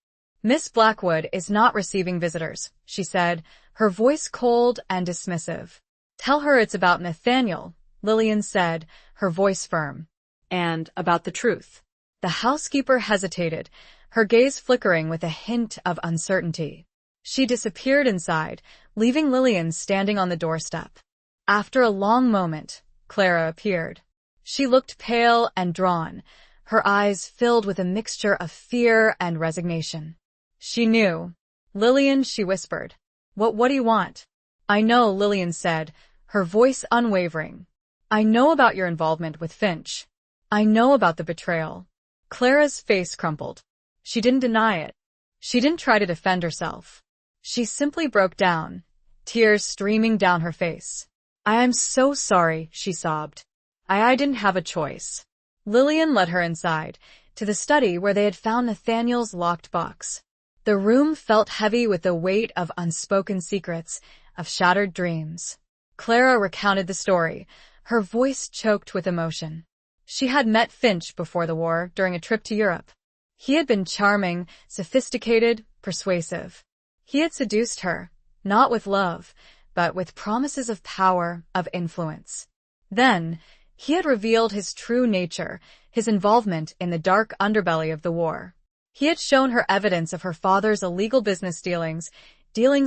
Speaker 1: "Miss Blackwood is not receiving visitors," she said, her voice cold and dismissive. "Tell her it's about Nathaniel," Lillian said, her voice firm.
Speaker 2: "And about the truth."
Speaker 1: The housekeeper hesitated, her gaze flickering with a hint of uncertainty. She disappeared inside, leaving Lillian standing on the doorstep. After a long moment, Clara appeared. She looked pale and drawn, her eyes filled with a mixture of fear and resignation. She knew. "Lillian," she whispered. What do you want?" "I know," Lillian said, her voice unwavering. "I know about your involvement with Finch. I know about the betrayal." Clara's face crumpled. She didn't deny it. She didn't try to defend herself. She simply broke down, tears streaming down her face. "I am so sorry," she sobbed. I didn't have a choice." Lillian led her inside, to the study where they had found Nathaniel's locked box. The room felt heavy with the weight of unspoken secrets, of shattered dreams. Clara recounted the story, her voice choked with emotion. She had met Finch before the war during a trip to Europe. He had been charming, sophisticated, persuasive. He had seduced her, not with love, but with promises of power, of influence. Then, He had revealed his true nature, his involvement in the dark underbelly of the war. He had shown her evidence of her father's illegal business dealings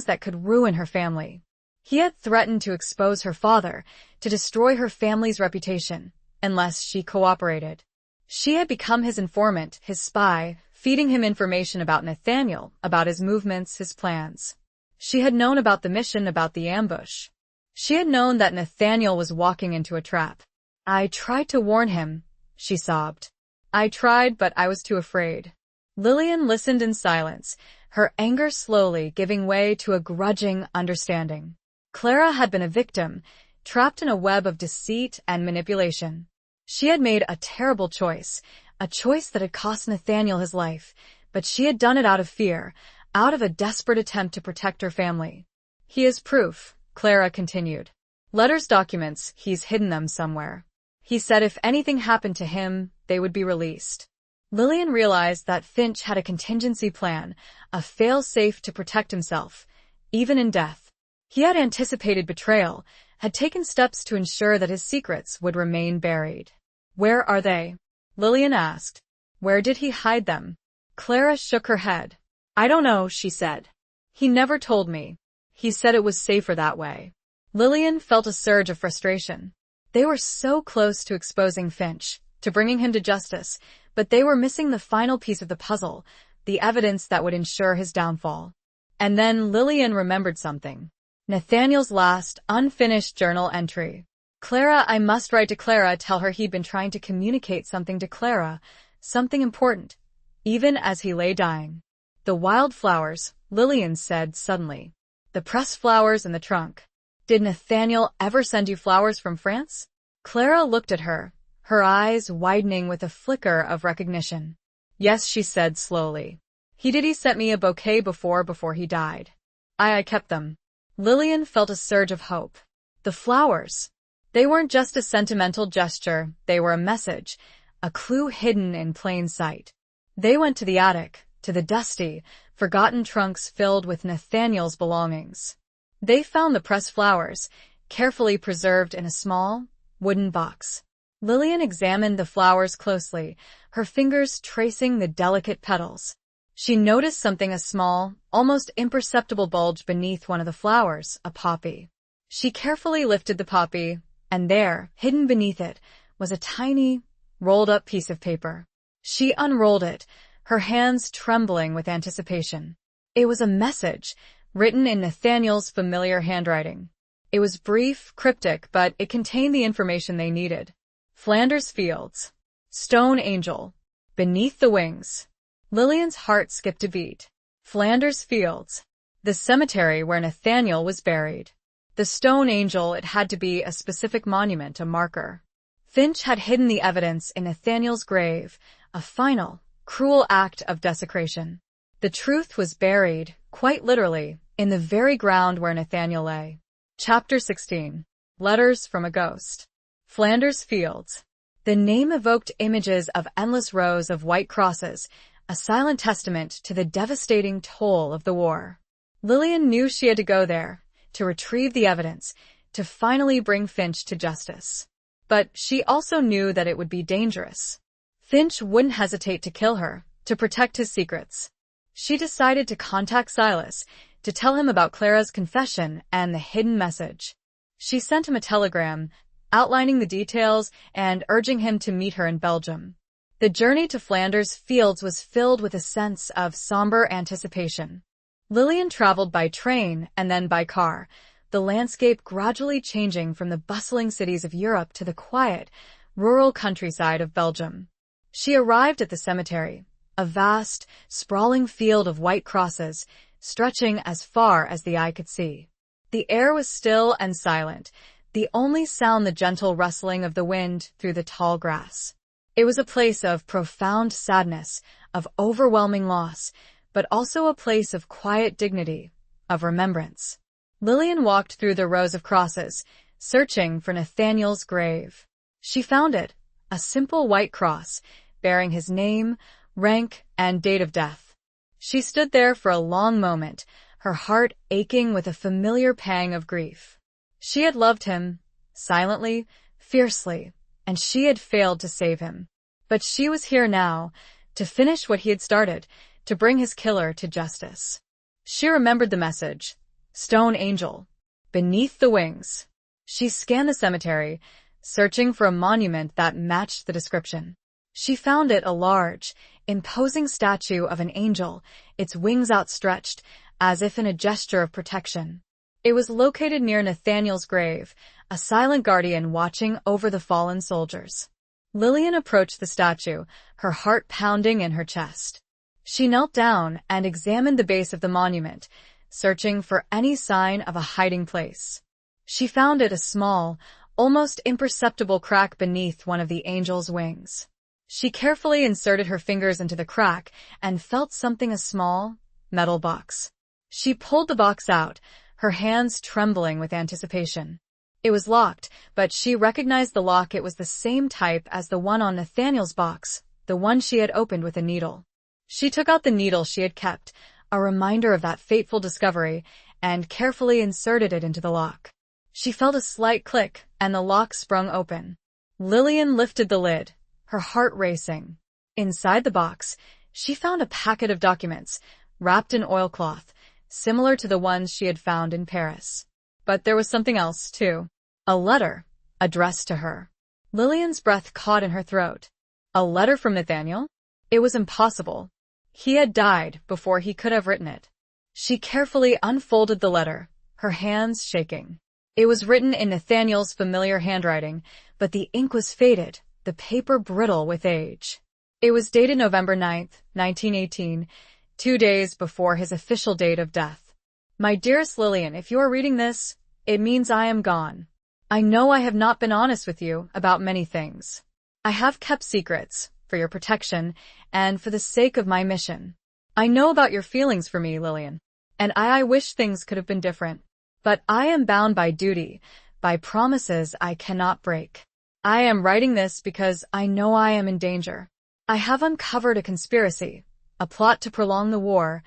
Speaker 1: that could ruin her family. He had threatened to expose her father, to destroy her family's reputation, unless she cooperated. She had become his informant, his spy, feeding him information about Nathaniel, about his movements, his plans. She had known about the mission, about the ambush. She had known that Nathaniel was walking into a trap. "I tried to warn him," she sobbed. "I tried, but I was too afraid." Lillian listened in silence, her anger slowly giving way to a grudging understanding. Clara had been a victim, trapped in a web of deceit and manipulation. She had made a terrible choice, a choice that had cost Nathaniel his life, but she had done it out of fear, out of a desperate attempt to protect her family. "He is proof," Clara continued. "Letters, documents, he's hidden them somewhere. He said if anything happened to him, they would be released." Lillian realized that Finch had a contingency plan, a fail-safe to protect himself, even in death. He had anticipated betrayal, had taken steps to ensure that his secrets would remain buried. "Where are they?" Lillian asked. "Where did he hide them?" Clara shook her head. "I don't know," she said. "He never told me. He said it was safer that way." Lillian felt a surge of frustration. They were so close to exposing Finch, to bringing him to justice, but they were missing the final piece of the puzzle, the evidence that would ensure his downfall. And then Lillian remembered something. Nathaniel's last, unfinished journal entry. "Clara, I must write to Clara, tell her he'd been trying to communicate something to Clara, something important, even as he lay dying." "The wild flowers," Lillian said suddenly. "The pressed flowers in the trunk. Did Nathaniel ever send you flowers from France?" Clara looked at her, her eyes widening with a flicker of recognition. "Yes," she said slowly. He sent me a bouquet before he died. I kept them." Lillian felt a surge of hope. The flowers. They weren't just a sentimental gesture, they were a message, a clue hidden in plain sight. They went to the attic, to the dusty, forgotten trunks filled with Nathaniel's belongings. They found the pressed flowers, carefully preserved in a small, wooden box. Lillian examined the flowers closely, her fingers tracing the delicate petals. She noticed something, a small, almost imperceptible bulge beneath one of the flowers, a poppy. She carefully lifted the poppy, and there, hidden beneath it, was a tiny, rolled-up piece of paper. She unrolled it, her hands trembling with anticipation. It was a message, written in Nathaniel's familiar handwriting. It was brief, cryptic, but it contained the information they needed. Flanders Fields. Stone Angel. Beneath the Wings. Lillian's heart skipped a beat. Flanders Fields. The cemetery where Nathaniel was buried. The Stone Angel, it had to be a specific monument, a marker. Finch had hidden the evidence in Nathaniel's grave, a final, cruel act of desecration. The truth was buried, quite literally, in the very ground where Nathaniel lay. Chapter 16. Letters from a Ghost. Flanders Fields. The name evoked images of endless rows of white crosses, a silent testament to the devastating toll of the war. Lillian knew she had to go there, to retrieve the evidence, to finally bring Finch to justice. But she also knew that it would be dangerous. Finch wouldn't hesitate to kill her, to protect his secrets. She decided to contact Silas, to tell him about Clara's confession and the hidden message. She sent him a telegram, outlining the details and urging him to meet her in Belgium. The journey to Flanders Fields was filled with a sense of somber anticipation. Lillian traveled by train and then by car, the landscape gradually changing from the bustling cities of Europe to the quiet, rural countryside of Belgium. She arrived at the cemetery, a vast, sprawling field of white crosses, stretching as far as the eye could see. The air was still and silent, the only sound the gentle rustling of the wind through the tall grass. It was a place of profound sadness, of overwhelming loss, but also a place of quiet dignity, of remembrance. Lillian walked through the rows of crosses, searching for Nathaniel's grave. She found it, a simple white cross, bearing his name, rank, and date of death. She stood there for a long moment, her heart aching with a familiar pang of grief. She had loved him, silently, fiercely, and she had failed to save him. But she was here now, to finish what he had started, to bring his killer to justice. She remembered the message. Stone angel. Beneath the wings. She scanned the cemetery, searching for a monument that matched the description. She found it, a large, imposing statue of an angel, its wings outstretched, as if in a gesture of protection. It was located near Nathaniel's grave, a silent guardian watching over the fallen soldiers. Lillian approached the statue, her heart pounding in her chest. She knelt down and examined the base of the monument, searching for any sign of a hiding place. She found it, a small, almost imperceptible crack beneath one of the angel's wings. She carefully inserted her fingers into the crack and felt something, a small, metal box. She pulled the box out, her hands trembling with anticipation. It was locked, but she recognized the lock. It was the same type as the one on Nathaniel's box, the one she had opened with a needle. She took out the needle she had kept, a reminder of that fateful discovery, and carefully inserted it into the lock. She felt a slight click, and the lock sprung open. Lillian lifted the lid, her heart racing. Inside the box, she found a packet of documents, wrapped in oilcloth, similar to the ones she had found in Paris. But there was something else, too. A letter, addressed to her. Lillian's breath caught in her throat. A letter from Nathaniel? It was impossible. He had died before he could have written it. She carefully unfolded the letter, her hands shaking. It was written in Nathaniel's familiar handwriting, but the ink was faded, the paper brittle with age. It was dated November 9th, 1918, 2 days before his official date of death. My dearest Lillian, if you are reading this, it means I am gone. I know I have not been honest with you about many things. I have kept secrets, for your protection, and for the sake of my mission. I know about your feelings for me, Lillian, and I wish things could have been different. But I am bound by duty, by promises I cannot break. I am writing this because I know I am in danger. I have uncovered a conspiracy, a plot to prolong the war,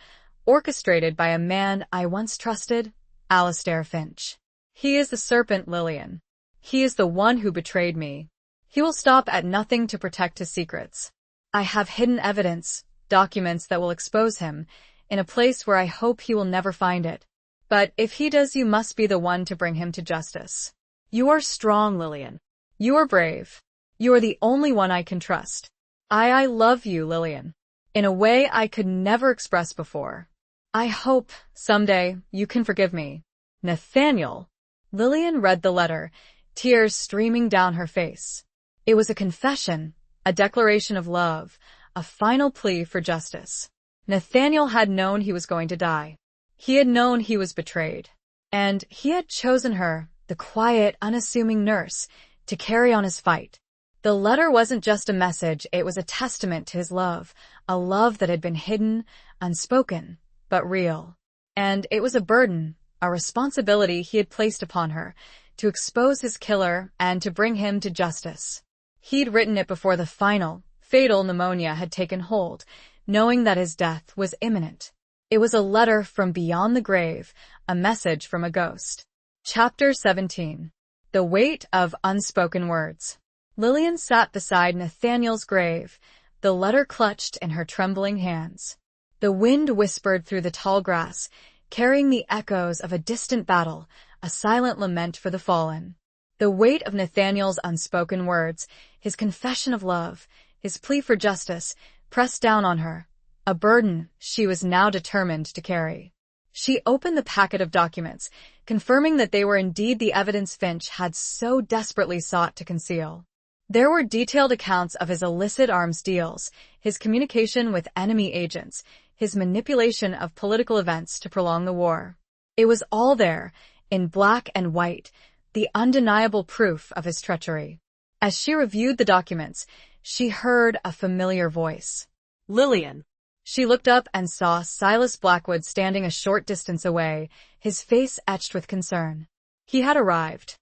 Speaker 1: orchestrated by a man I once trusted, Alistair Finch. He is the serpent, Lillian. He is the one who betrayed me. He will stop at nothing to protect his secrets. I have hidden evidence, documents that will expose him, in a place where I hope he will never find it. But if he does, you must be the one to bring him to justice. You are strong, Lillian. You are brave. You are the only one I can trust. I love you, Lillian, in a way I could never express before. I hope, someday, you can forgive me. Nathaniel. Lillian read the letter, tears streaming down her face. It was a confession, a declaration of love, a final plea for justice. Nathaniel had known he was going to die. He had known he was betrayed. And he had chosen her, the quiet, unassuming nurse, to carry on his fight. The letter wasn't just a message, it was a testament to his love, a love that had been hidden, unspoken, but real. And it was a burden, a responsibility he had placed upon her, to expose his killer and to bring him to justice. He'd written it before the final, fatal pneumonia had taken hold, knowing that his death was imminent. It was a letter from beyond the grave, a message from a ghost. Chapter 17. The Weight of Unspoken Words. Lillian sat beside Nathaniel's grave, the letter clutched in her trembling hands. The wind whispered through the tall grass, carrying the echoes of a distant battle, a silent lament for the fallen. The weight of Nathaniel's unspoken words, his confession of love, his plea for justice, pressed down on her, a burden she was now determined to carry. She opened the packet of documents, confirming that they were indeed the evidence Finch had so desperately sought to conceal. There were detailed accounts of his illicit arms deals, his communication with enemy agents, his manipulation of political events to prolong the war. It was all there, in black and white, the undeniable proof of his treachery. As she reviewed the documents, she heard a familiar voice.
Speaker 2: Lillian.
Speaker 1: She looked up and saw Silas Blackwood standing a short distance away, his face etched with concern. He had arrived.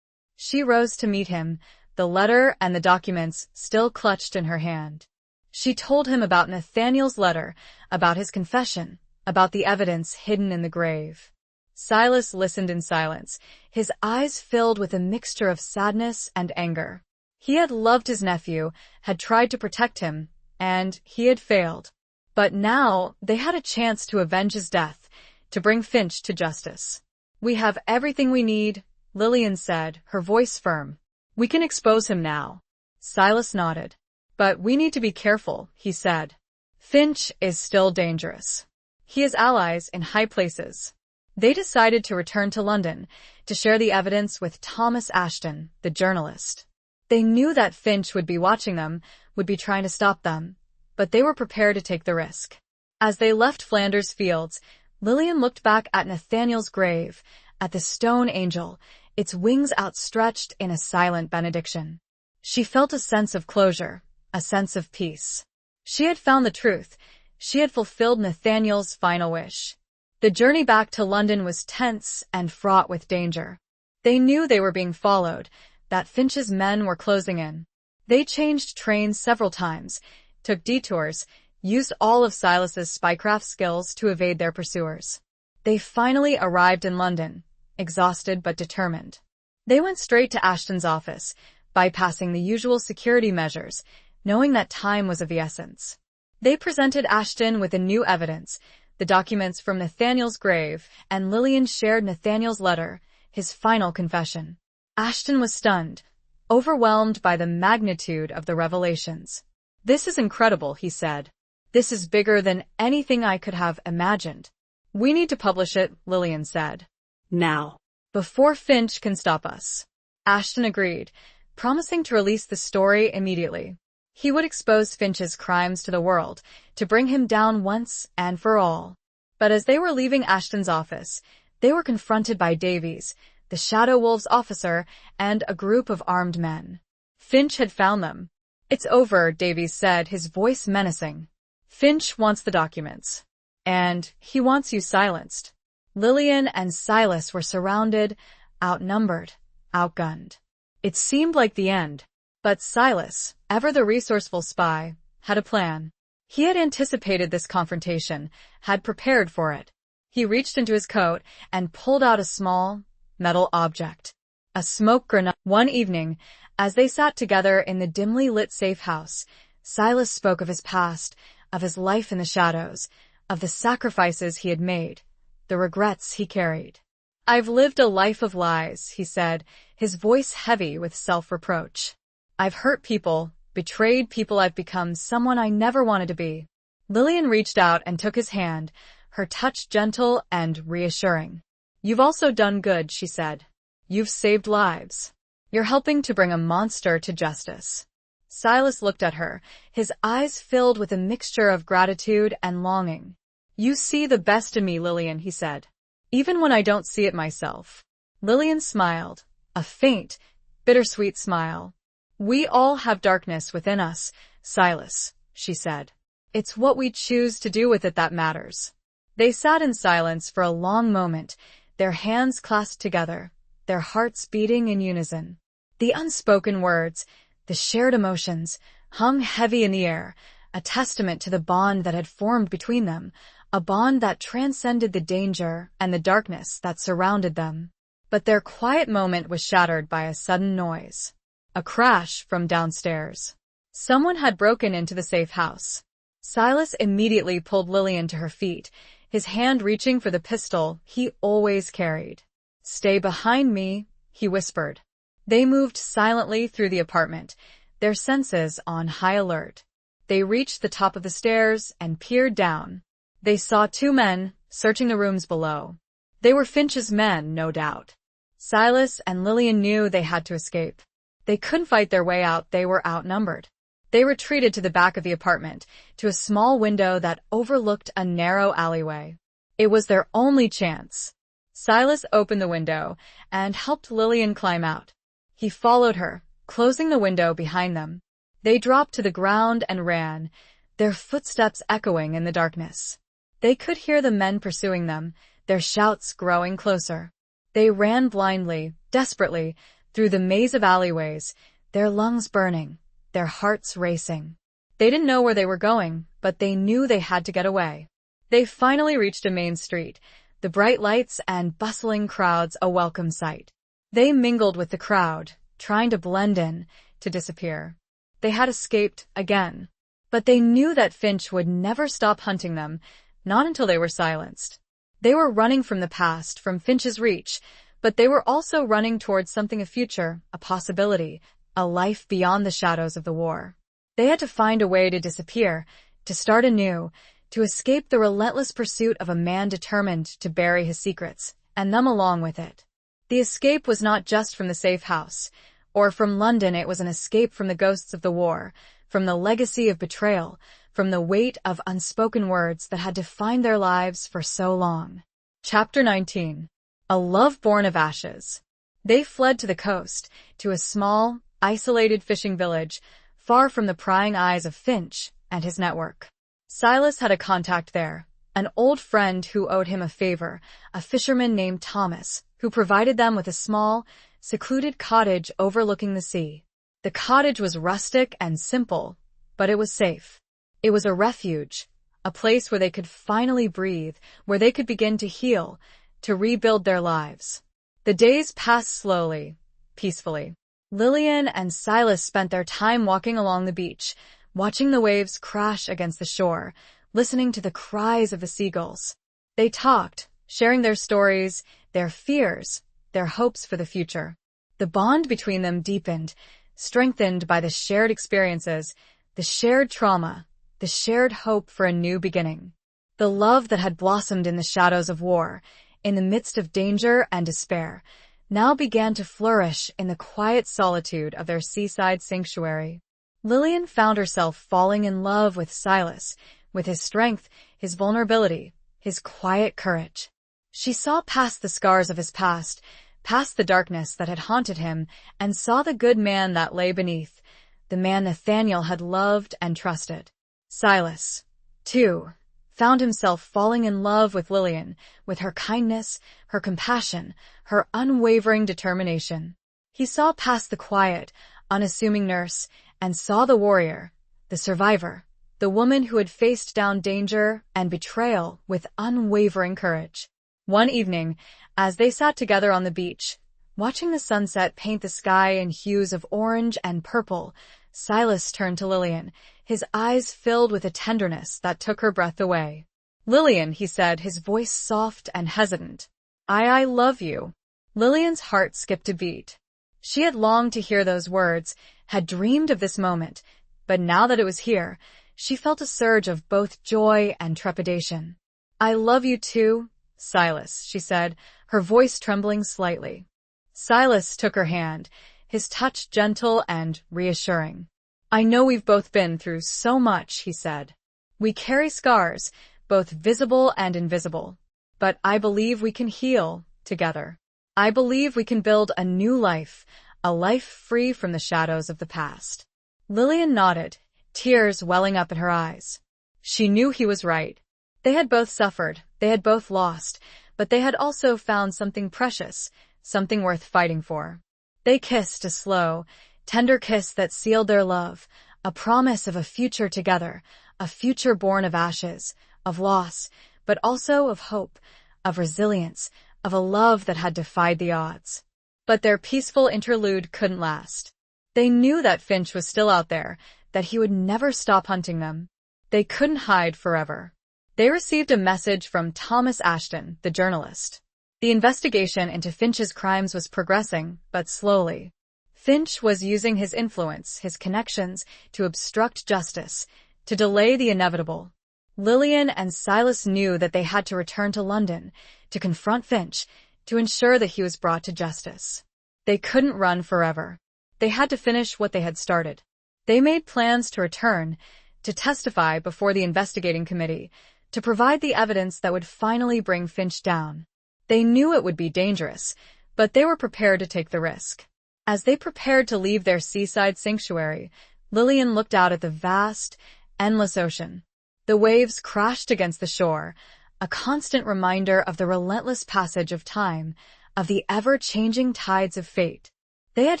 Speaker 1: She rose to meet him, the letter and the documents still clutched in her hand. She told him about Nathaniel's letter, about his confession, about the evidence hidden in the grave. Silas listened in silence, his eyes filled with a mixture of sadness and anger. He had loved his nephew, had tried to protect him, and he had failed. But now they had a chance to avenge his death, to bring Finch to justice. "We have everything we need," Lillian said, her voice firm. "We can expose him now." Silas nodded. "But we need to be careful," he said. "Finch is still dangerous. He has allies in high places." They decided to return to London to share the evidence with Thomas Ashton, the journalist. They knew that Finch would be watching them, would be trying to stop them, but they were prepared to take the risk. As they left Flanders Fields, Lillian looked back at Nathaniel's grave, at the stone angel, its wings outstretched in a silent benediction. She felt a sense of closure, a sense of peace. She had found the truth. She had fulfilled Nathaniel's final wish. The journey back to London was tense and fraught with danger. They knew they were being followed, that Finch's men were closing in. They changed trains several times, took detours, used all of Silas's spycraft skills to evade their pursuers. They finally arrived in London, exhausted but determined. They went straight to Ashton's office, bypassing the usual security measures, knowing that time was of the essence. They presented Ashton with the new evidence, the documents from Nathaniel's grave, and Lillian shared Nathaniel's letter, his final confession. Ashton was stunned, overwhelmed by the magnitude of the revelations. "This is incredible," he said. "This is bigger than anything I could have imagined." "We need to publish it," Lillian said.
Speaker 2: "Now.
Speaker 1: "Before Finch can stop us." Ashton agreed, promising to release the story immediately. He would expose Finch's crimes to the world, to bring him down once and for all. But as they were leaving Ashton's office, they were confronted by Davies, the Shadow Wolves officer, and a group of armed men. Finch had found them. "It's over," Davies said, his voice menacing. "Finch wants the documents. And he wants you silenced." Lillian and Silas were surrounded, outnumbered, outgunned. It seemed like the end. But Silas, ever the resourceful spy, had a plan. He had anticipated this confrontation, had prepared for it. He reached into his coat and pulled out a small, metal object. A smoke grenade. One evening, as they sat together in the dimly lit safe house, Silas spoke of his past, of his life in the shadows, of the sacrifices he had made, the regrets he carried. "I've lived a life of lies," he said, his voice heavy with self-reproach. "I've hurt people, betrayed people. I've become someone I never wanted to be." Lillian reached out and took his hand, her touch gentle and reassuring. "You've also done good," she said. "You've saved lives. You're helping to bring a monster to justice." Silas looked at her, his eyes filled with a mixture of gratitude and longing. "You see the best in me, Lillian," he said. "Even when I don't see it myself." Lillian smiled, a faint, bittersweet smile. "We all have darkness within us, Silas," she said. "It's what we choose to do with it that matters." They sat in silence for a long moment, their hands clasped together, their hearts beating in unison. The unspoken words, the shared emotions, hung heavy in the air, a testament to the bond that had formed between them, a bond that transcended the danger and the darkness that surrounded them. But their quiet moment was shattered by a sudden noise. A crash from downstairs. Someone had broken into the safe house. Silas immediately pulled Lillian to her feet, his hand reaching for the pistol he always carried. "Stay behind me," he whispered. They moved silently through the apartment, their senses on high alert. They reached the top of the stairs and peered down. They saw two men, searching the rooms below. They were Finch's men, no doubt. Silas and Lillian knew they had to escape. They couldn't fight their way out, they were outnumbered. They retreated to the back of the apartment, to a small window that overlooked a narrow alleyway. It was their only chance. Silas opened the window and helped Lillian climb out. He followed her, closing the window behind them. They dropped to the ground and ran, their footsteps echoing in the darkness. They could hear the men pursuing them, their shouts growing closer. They ran blindly, desperately, through the maze of alleyways, their lungs burning, their hearts racing. They didn't know where they were going, but they knew they had to get away. They finally reached a main street, the bright lights and bustling crowds a welcome sight. They mingled with the crowd, trying to blend in, to disappear. They had escaped again. But they knew that Finch would never stop hunting them, not until they were silenced. They were running from the past, from Finch's reach, but they were also running towards something, a future, a possibility, a life beyond the shadows of the war. They had to find a way to disappear, to start anew, to escape the relentless pursuit of a man determined to bury his secrets, and them along with it. The escape was not just from the safe house, or from London. It was an escape from the ghosts of the war, from the legacy of betrayal, from the weight of unspoken words that had defined their lives for so long. Chapter 19. A Love Born of Ashes. They fled to the coast, to a small, isolated fishing village, far from the prying eyes of Finch and his network. Silas had a contact there, an old friend who owed him a favor, a fisherman named Thomas, who provided them with a small, secluded cottage overlooking the sea. The cottage was rustic and simple, but it was safe. It was a refuge, a place where they could finally breathe, where they could begin to heal, to rebuild their lives. The days passed slowly, peacefully. Lillian and Silas spent their time walking along the beach, watching the waves crash against the shore, listening to the cries of the seagulls. They talked, sharing their stories, their fears, their hopes for the future. The bond between them deepened, strengthened by the shared experiences, the shared trauma, the shared hope for a new beginning. The love that had blossomed in the shadows of war, in the midst of danger and despair, now began to flourish in the quiet solitude of their seaside sanctuary. Lillian found herself falling in love with Silas, with his strength, his vulnerability, his quiet courage. She saw past the scars of his past, past the darkness that had haunted him, and saw the good man that lay beneath, the man Nathaniel had loved and trusted. Silas, too, found himself falling in love with Lillian, with her kindness, her compassion, her unwavering determination. He saw past the quiet, unassuming nurse, and saw the warrior, the survivor, the woman who had faced down danger and betrayal with unwavering courage. One evening, as they sat together on the beach, watching the sunset paint the sky in hues of orange and purple, Silas turned to Lillian, his eyes filled with a tenderness that took her breath away. "Lillian," he said, his voice soft and hesitant. I love you." Lillian's heart skipped a beat. She had longed to hear those words, had dreamed of this moment, but now that it was here, she felt a surge of both joy and trepidation. "I love you too, Silas," she said, her voice trembling slightly. Silas took her hand, his touch gentle and reassuring. "I know we've both been through so much," he said. "We carry scars, both visible and invisible. But I believe we can heal together. I believe we can build a new life, a life free from the shadows of the past." Lillian nodded, tears welling up in her eyes. She knew he was right. They had both suffered, they had both lost, but they had also found something precious, something worth fighting for. They kissed, a slow, tender kiss that sealed their love, a promise of a future together, a future born of ashes, of loss, but also of hope, of resilience, of a love that had defied the odds. But their peaceful interlude couldn't last. They knew that Finch was still out there, that he would never stop hunting them. They couldn't hide forever. They received a message from Thomas Ashton, the journalist. The investigation into Finch's crimes was progressing, but slowly. Finch was using his influence, his connections, to obstruct justice, to delay the inevitable. Lillian and Silas knew that they had to return to London, to confront Finch, to ensure that he was brought to justice. They couldn't run forever. They had to finish what they had started. They made plans to return, to testify before the investigating committee, to provide the evidence that would finally bring Finch down. They knew it would be dangerous, but they were prepared to take the risk. As they prepared to leave their seaside sanctuary, Lillian looked out at the vast, endless ocean. The waves crashed against the shore, a constant reminder of the relentless passage of time, of the ever-changing tides of fate. They had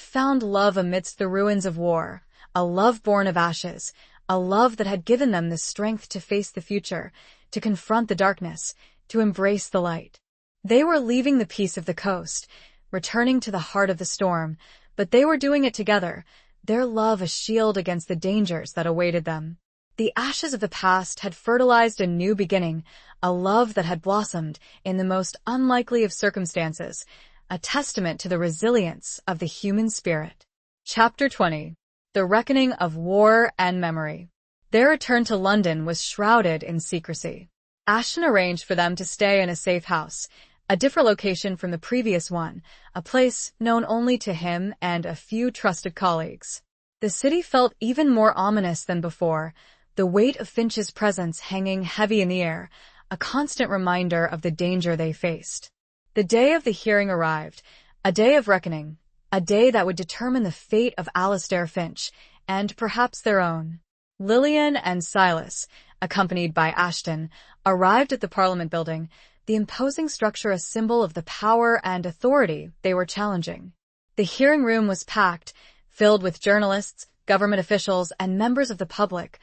Speaker 1: found love amidst the ruins of war, a love born of ashes, a love that had given them the strength to face the future, to confront the darkness, to embrace the light. They were leaving the peace of the coast, returning to the heart of the storm, but they were doing it together, their love a shield against the dangers that awaited them. The ashes of the past had fertilized a new beginning, a love that had blossomed in the most unlikely of circumstances, a testament to the resilience of the human spirit. Chapter 20. The Reckoning of War and Memory. Their return to London was shrouded in secrecy. Ashton arranged for them to stay in a safe house, a different location from the previous one, a place known only to him and a few trusted colleagues. The city felt even more ominous than before, the weight of Finch's presence hanging heavy in the air, a constant reminder of the danger they faced. The day of the hearing arrived, a day of reckoning, a day that would determine the fate of Alastair Finch, and perhaps their own. Lillian and Silas, accompanied by Ashton, arrived at the Parliament building, the imposing structure a symbol of the power and authority they were challenging. The hearing room was packed, filled with journalists, government officials, and members of the public,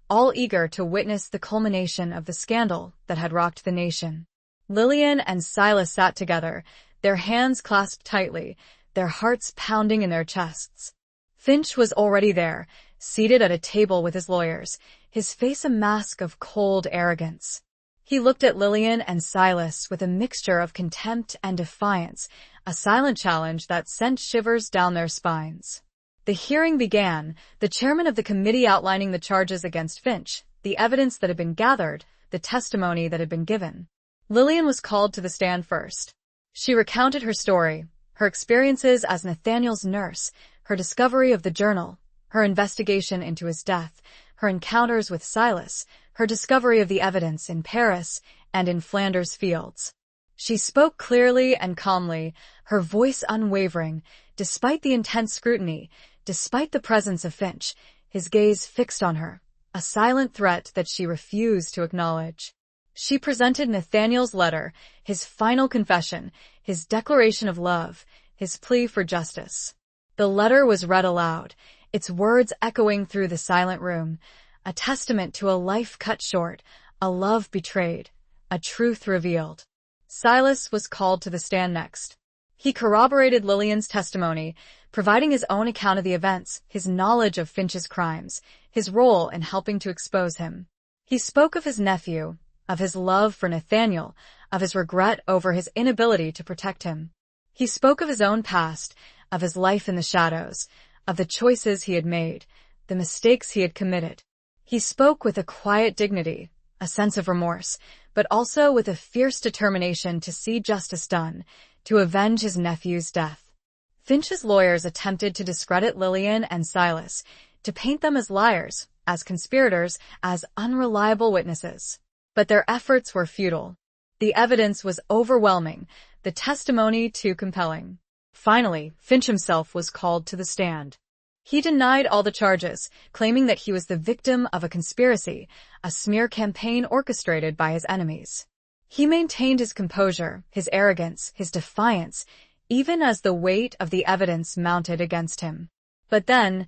Speaker 1: all eager to witness the culmination of the scandal that had rocked the nation. Lillian and Silas sat together, their hands clasped tightly, their hearts pounding in their chests. Finch was already there, seated at a table with his lawyers, his face a mask of cold arrogance. He looked at Lillian and Silas with a mixture of contempt and defiance, a silent challenge that sent shivers down their spines. The hearing began, the chairman of the committee outlining the charges against Finch, the evidence that had been gathered, the testimony that had been given. Lillian was called to the stand first. She recounted her story, her experiences as Nathaniel's nurse, her discovery of the journal, her investigation into his death, her encounters with Silas, her discovery of the evidence in Paris and in Flanders fields. She spoke clearly and calmly, her voice unwavering, despite the intense scrutiny, despite the presence of Finch, his gaze fixed on her, a silent threat that she refused to acknowledge. She presented Nathaniel's letter, his final confession, his declaration of love, his plea for justice. The letter was read aloud, its words echoing through the silent room, a testament to a life cut short, a love betrayed, a truth revealed. Silas was called to the stand next. He corroborated Lillian's testimony, providing his own account of the events, his knowledge of Finch's crimes, his role in helping to expose him. He spoke of his nephew, of his love for Nathaniel, of his regret over his inability to protect him. He spoke of his own past, of his life in the shadows, of the choices he had made, the mistakes he had committed. He spoke with a quiet dignity, a sense of remorse, but also with a fierce determination to see justice done, to avenge his nephew's death. Finch's lawyers attempted to discredit Lillian and Silas, to paint them as liars, as conspirators, as unreliable witnesses. But their efforts were futile. The evidence was overwhelming, the testimony too compelling. Finally, Finch himself was called to the stand. He denied all the charges, claiming that he was the victim of a conspiracy, a smear campaign orchestrated by his enemies. He maintained his composure, his arrogance, his defiance, even as the weight of the evidence mounted against him. But then,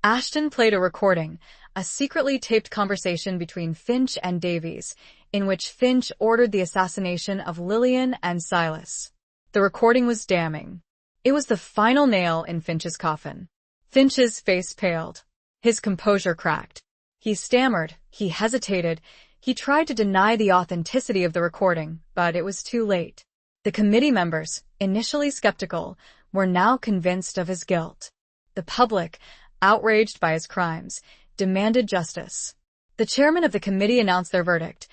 Speaker 1: Ashton played a recording, a secretly taped conversation between Finch and Davies, in which Finch ordered the assassination of Lillian and Silas. The recording was damning. It was the final nail in Finch's coffin. Finch's face paled. His composure cracked. He stammered, he hesitated, he tried to deny the authenticity of the recording, but it was too late. The committee members, initially skeptical, were now convinced of his guilt. The public, outraged by his crimes, demanded justice. The chairman of the committee announced their verdict.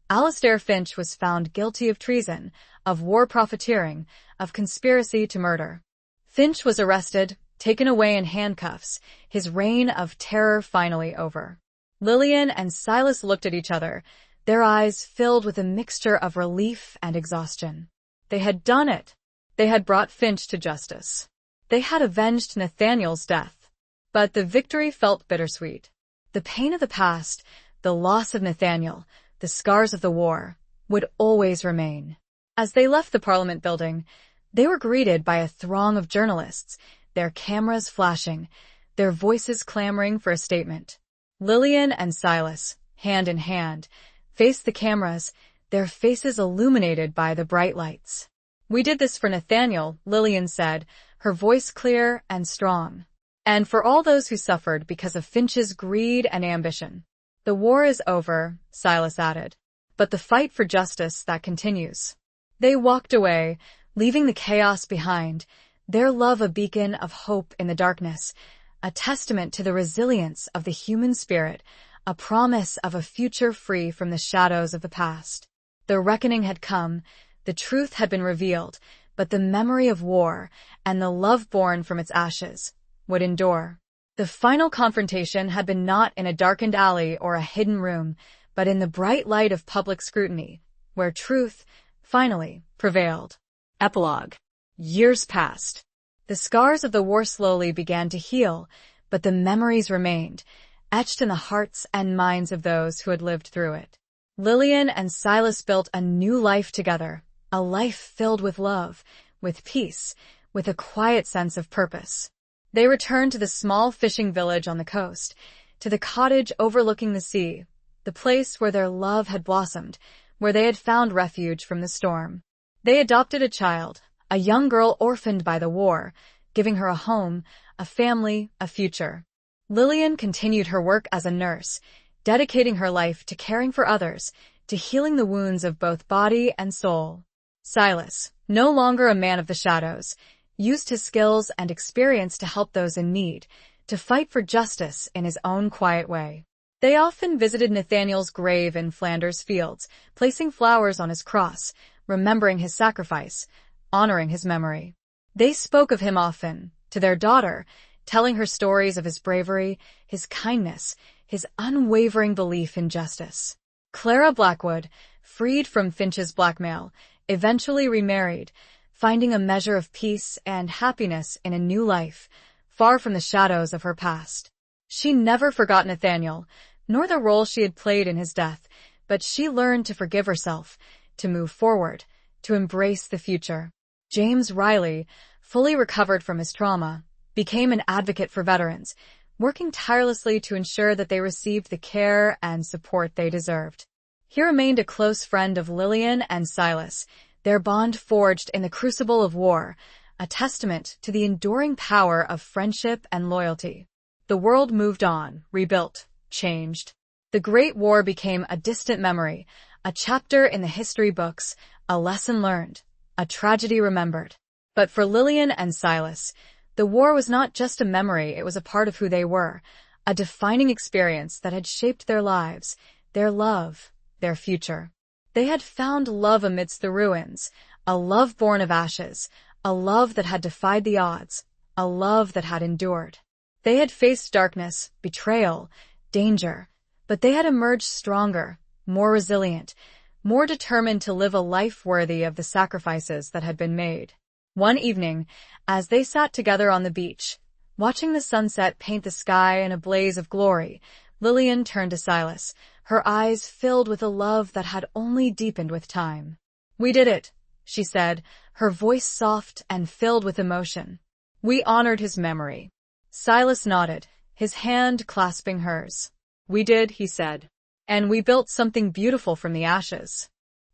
Speaker 1: Alastair Finch was found guilty of treason, of war profiteering, of conspiracy to murder. Finch was arrested, taken away in handcuffs, his reign of terror finally over. Lillian and Silas looked at each other, their eyes filled with a mixture of relief and exhaustion. They had done it. They had brought Finch to justice. They had avenged Nathaniel's death. But the victory felt bittersweet. The pain of the past, the loss of Nathaniel, the scars of the war, would always remain. As they left the Parliament building, they were greeted by a throng of journalists, their cameras flashing, their voices clamoring for a statement. Lillian and Silas, hand in hand, faced the cameras, their faces illuminated by the bright lights. "We did this for Nathaniel," Lillian said, her voice clear and strong. And for all those who suffered because of Finch's greed and ambition. The war is over, Silas added, but the fight for justice that continues. They walked away, leaving the chaos behind, their love a beacon of hope in the darkness, a testament to the resilience of the human spirit, a promise of a future free from the shadows of the past. The reckoning had come, the truth had been revealed, but the memory of war, and the love born from its ashes, would endure. The final confrontation had been not in a darkened alley or a hidden room, but in the bright light of public scrutiny, where truth, finally, prevailed.
Speaker 2: Epilogue.
Speaker 1: Years passed. The scars of the war slowly began to heal, but the memories remained, etched in the hearts and minds of those who had lived through it. Lillian and Silas built a new life together, a life filled with love, with peace, with a quiet sense of purpose. They returned to the small fishing village on the coast, to the cottage overlooking the sea, the place where their love had blossomed, where they had found refuge from the storm. They adopted a child, a young girl orphaned by the war, giving her a home, a family, a future. Lillian continued her work as a nurse, dedicating her life to caring for others, to healing the wounds of both body and soul. Silas, no longer a man of the shadows, used his skills and experience to help those in need, to fight for justice in his own quiet way. They often visited Nathaniel's grave in Flanders Fields, placing flowers on his cross, remembering his sacrifice, honoring his memory. They spoke of him often, to their daughter, telling her stories of his bravery, his kindness, his unwavering belief in justice. Clara Blackwood, freed from Finch's blackmail, eventually remarried, finding a measure of peace and happiness in a new life, far from the shadows of her past. She never forgot Nathaniel, nor the role she had played in his death, but she learned to forgive herself, to move forward, to embrace the future. James Riley, fully recovered from his trauma, became an advocate for veterans, working tirelessly to ensure that they received the care and support they deserved. He remained a close friend of Lillian and Silas, their bond forged in the crucible of war, a testament to the enduring power of friendship and loyalty. The world moved on, rebuilt, changed. The Great War became a distant memory, a chapter in the history books, a lesson learned, a tragedy remembered. But for Lillian and Silas, the war was not just a memory, it was a part of who they were, a defining experience that had shaped their lives, their love, their future. They had found love amidst the ruins, a love born of ashes, a love that had defied the odds, a love that had endured. They had faced darkness, betrayal, danger, but they had emerged stronger, more resilient, more determined to live a life worthy of the sacrifices that had been made. One evening, as they sat together on the beach, watching the sunset paint the sky in a blaze of glory, Lillian turned to Silas, her eyes filled with a love that had only deepened with time. "We did it," she said, her voice soft and filled with emotion. "We honored his memory." Silas nodded, his hand clasping hers. "We did," he said. "And we built something beautiful from the ashes."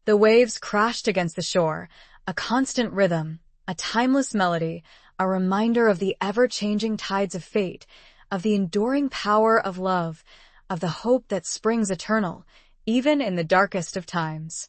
Speaker 1: The waves crashed against the shore, a constant rhythm, a timeless melody, a reminder of the ever-changing tides of fate, of the enduring power of love, of the hope that springs eternal, even in the darkest of times.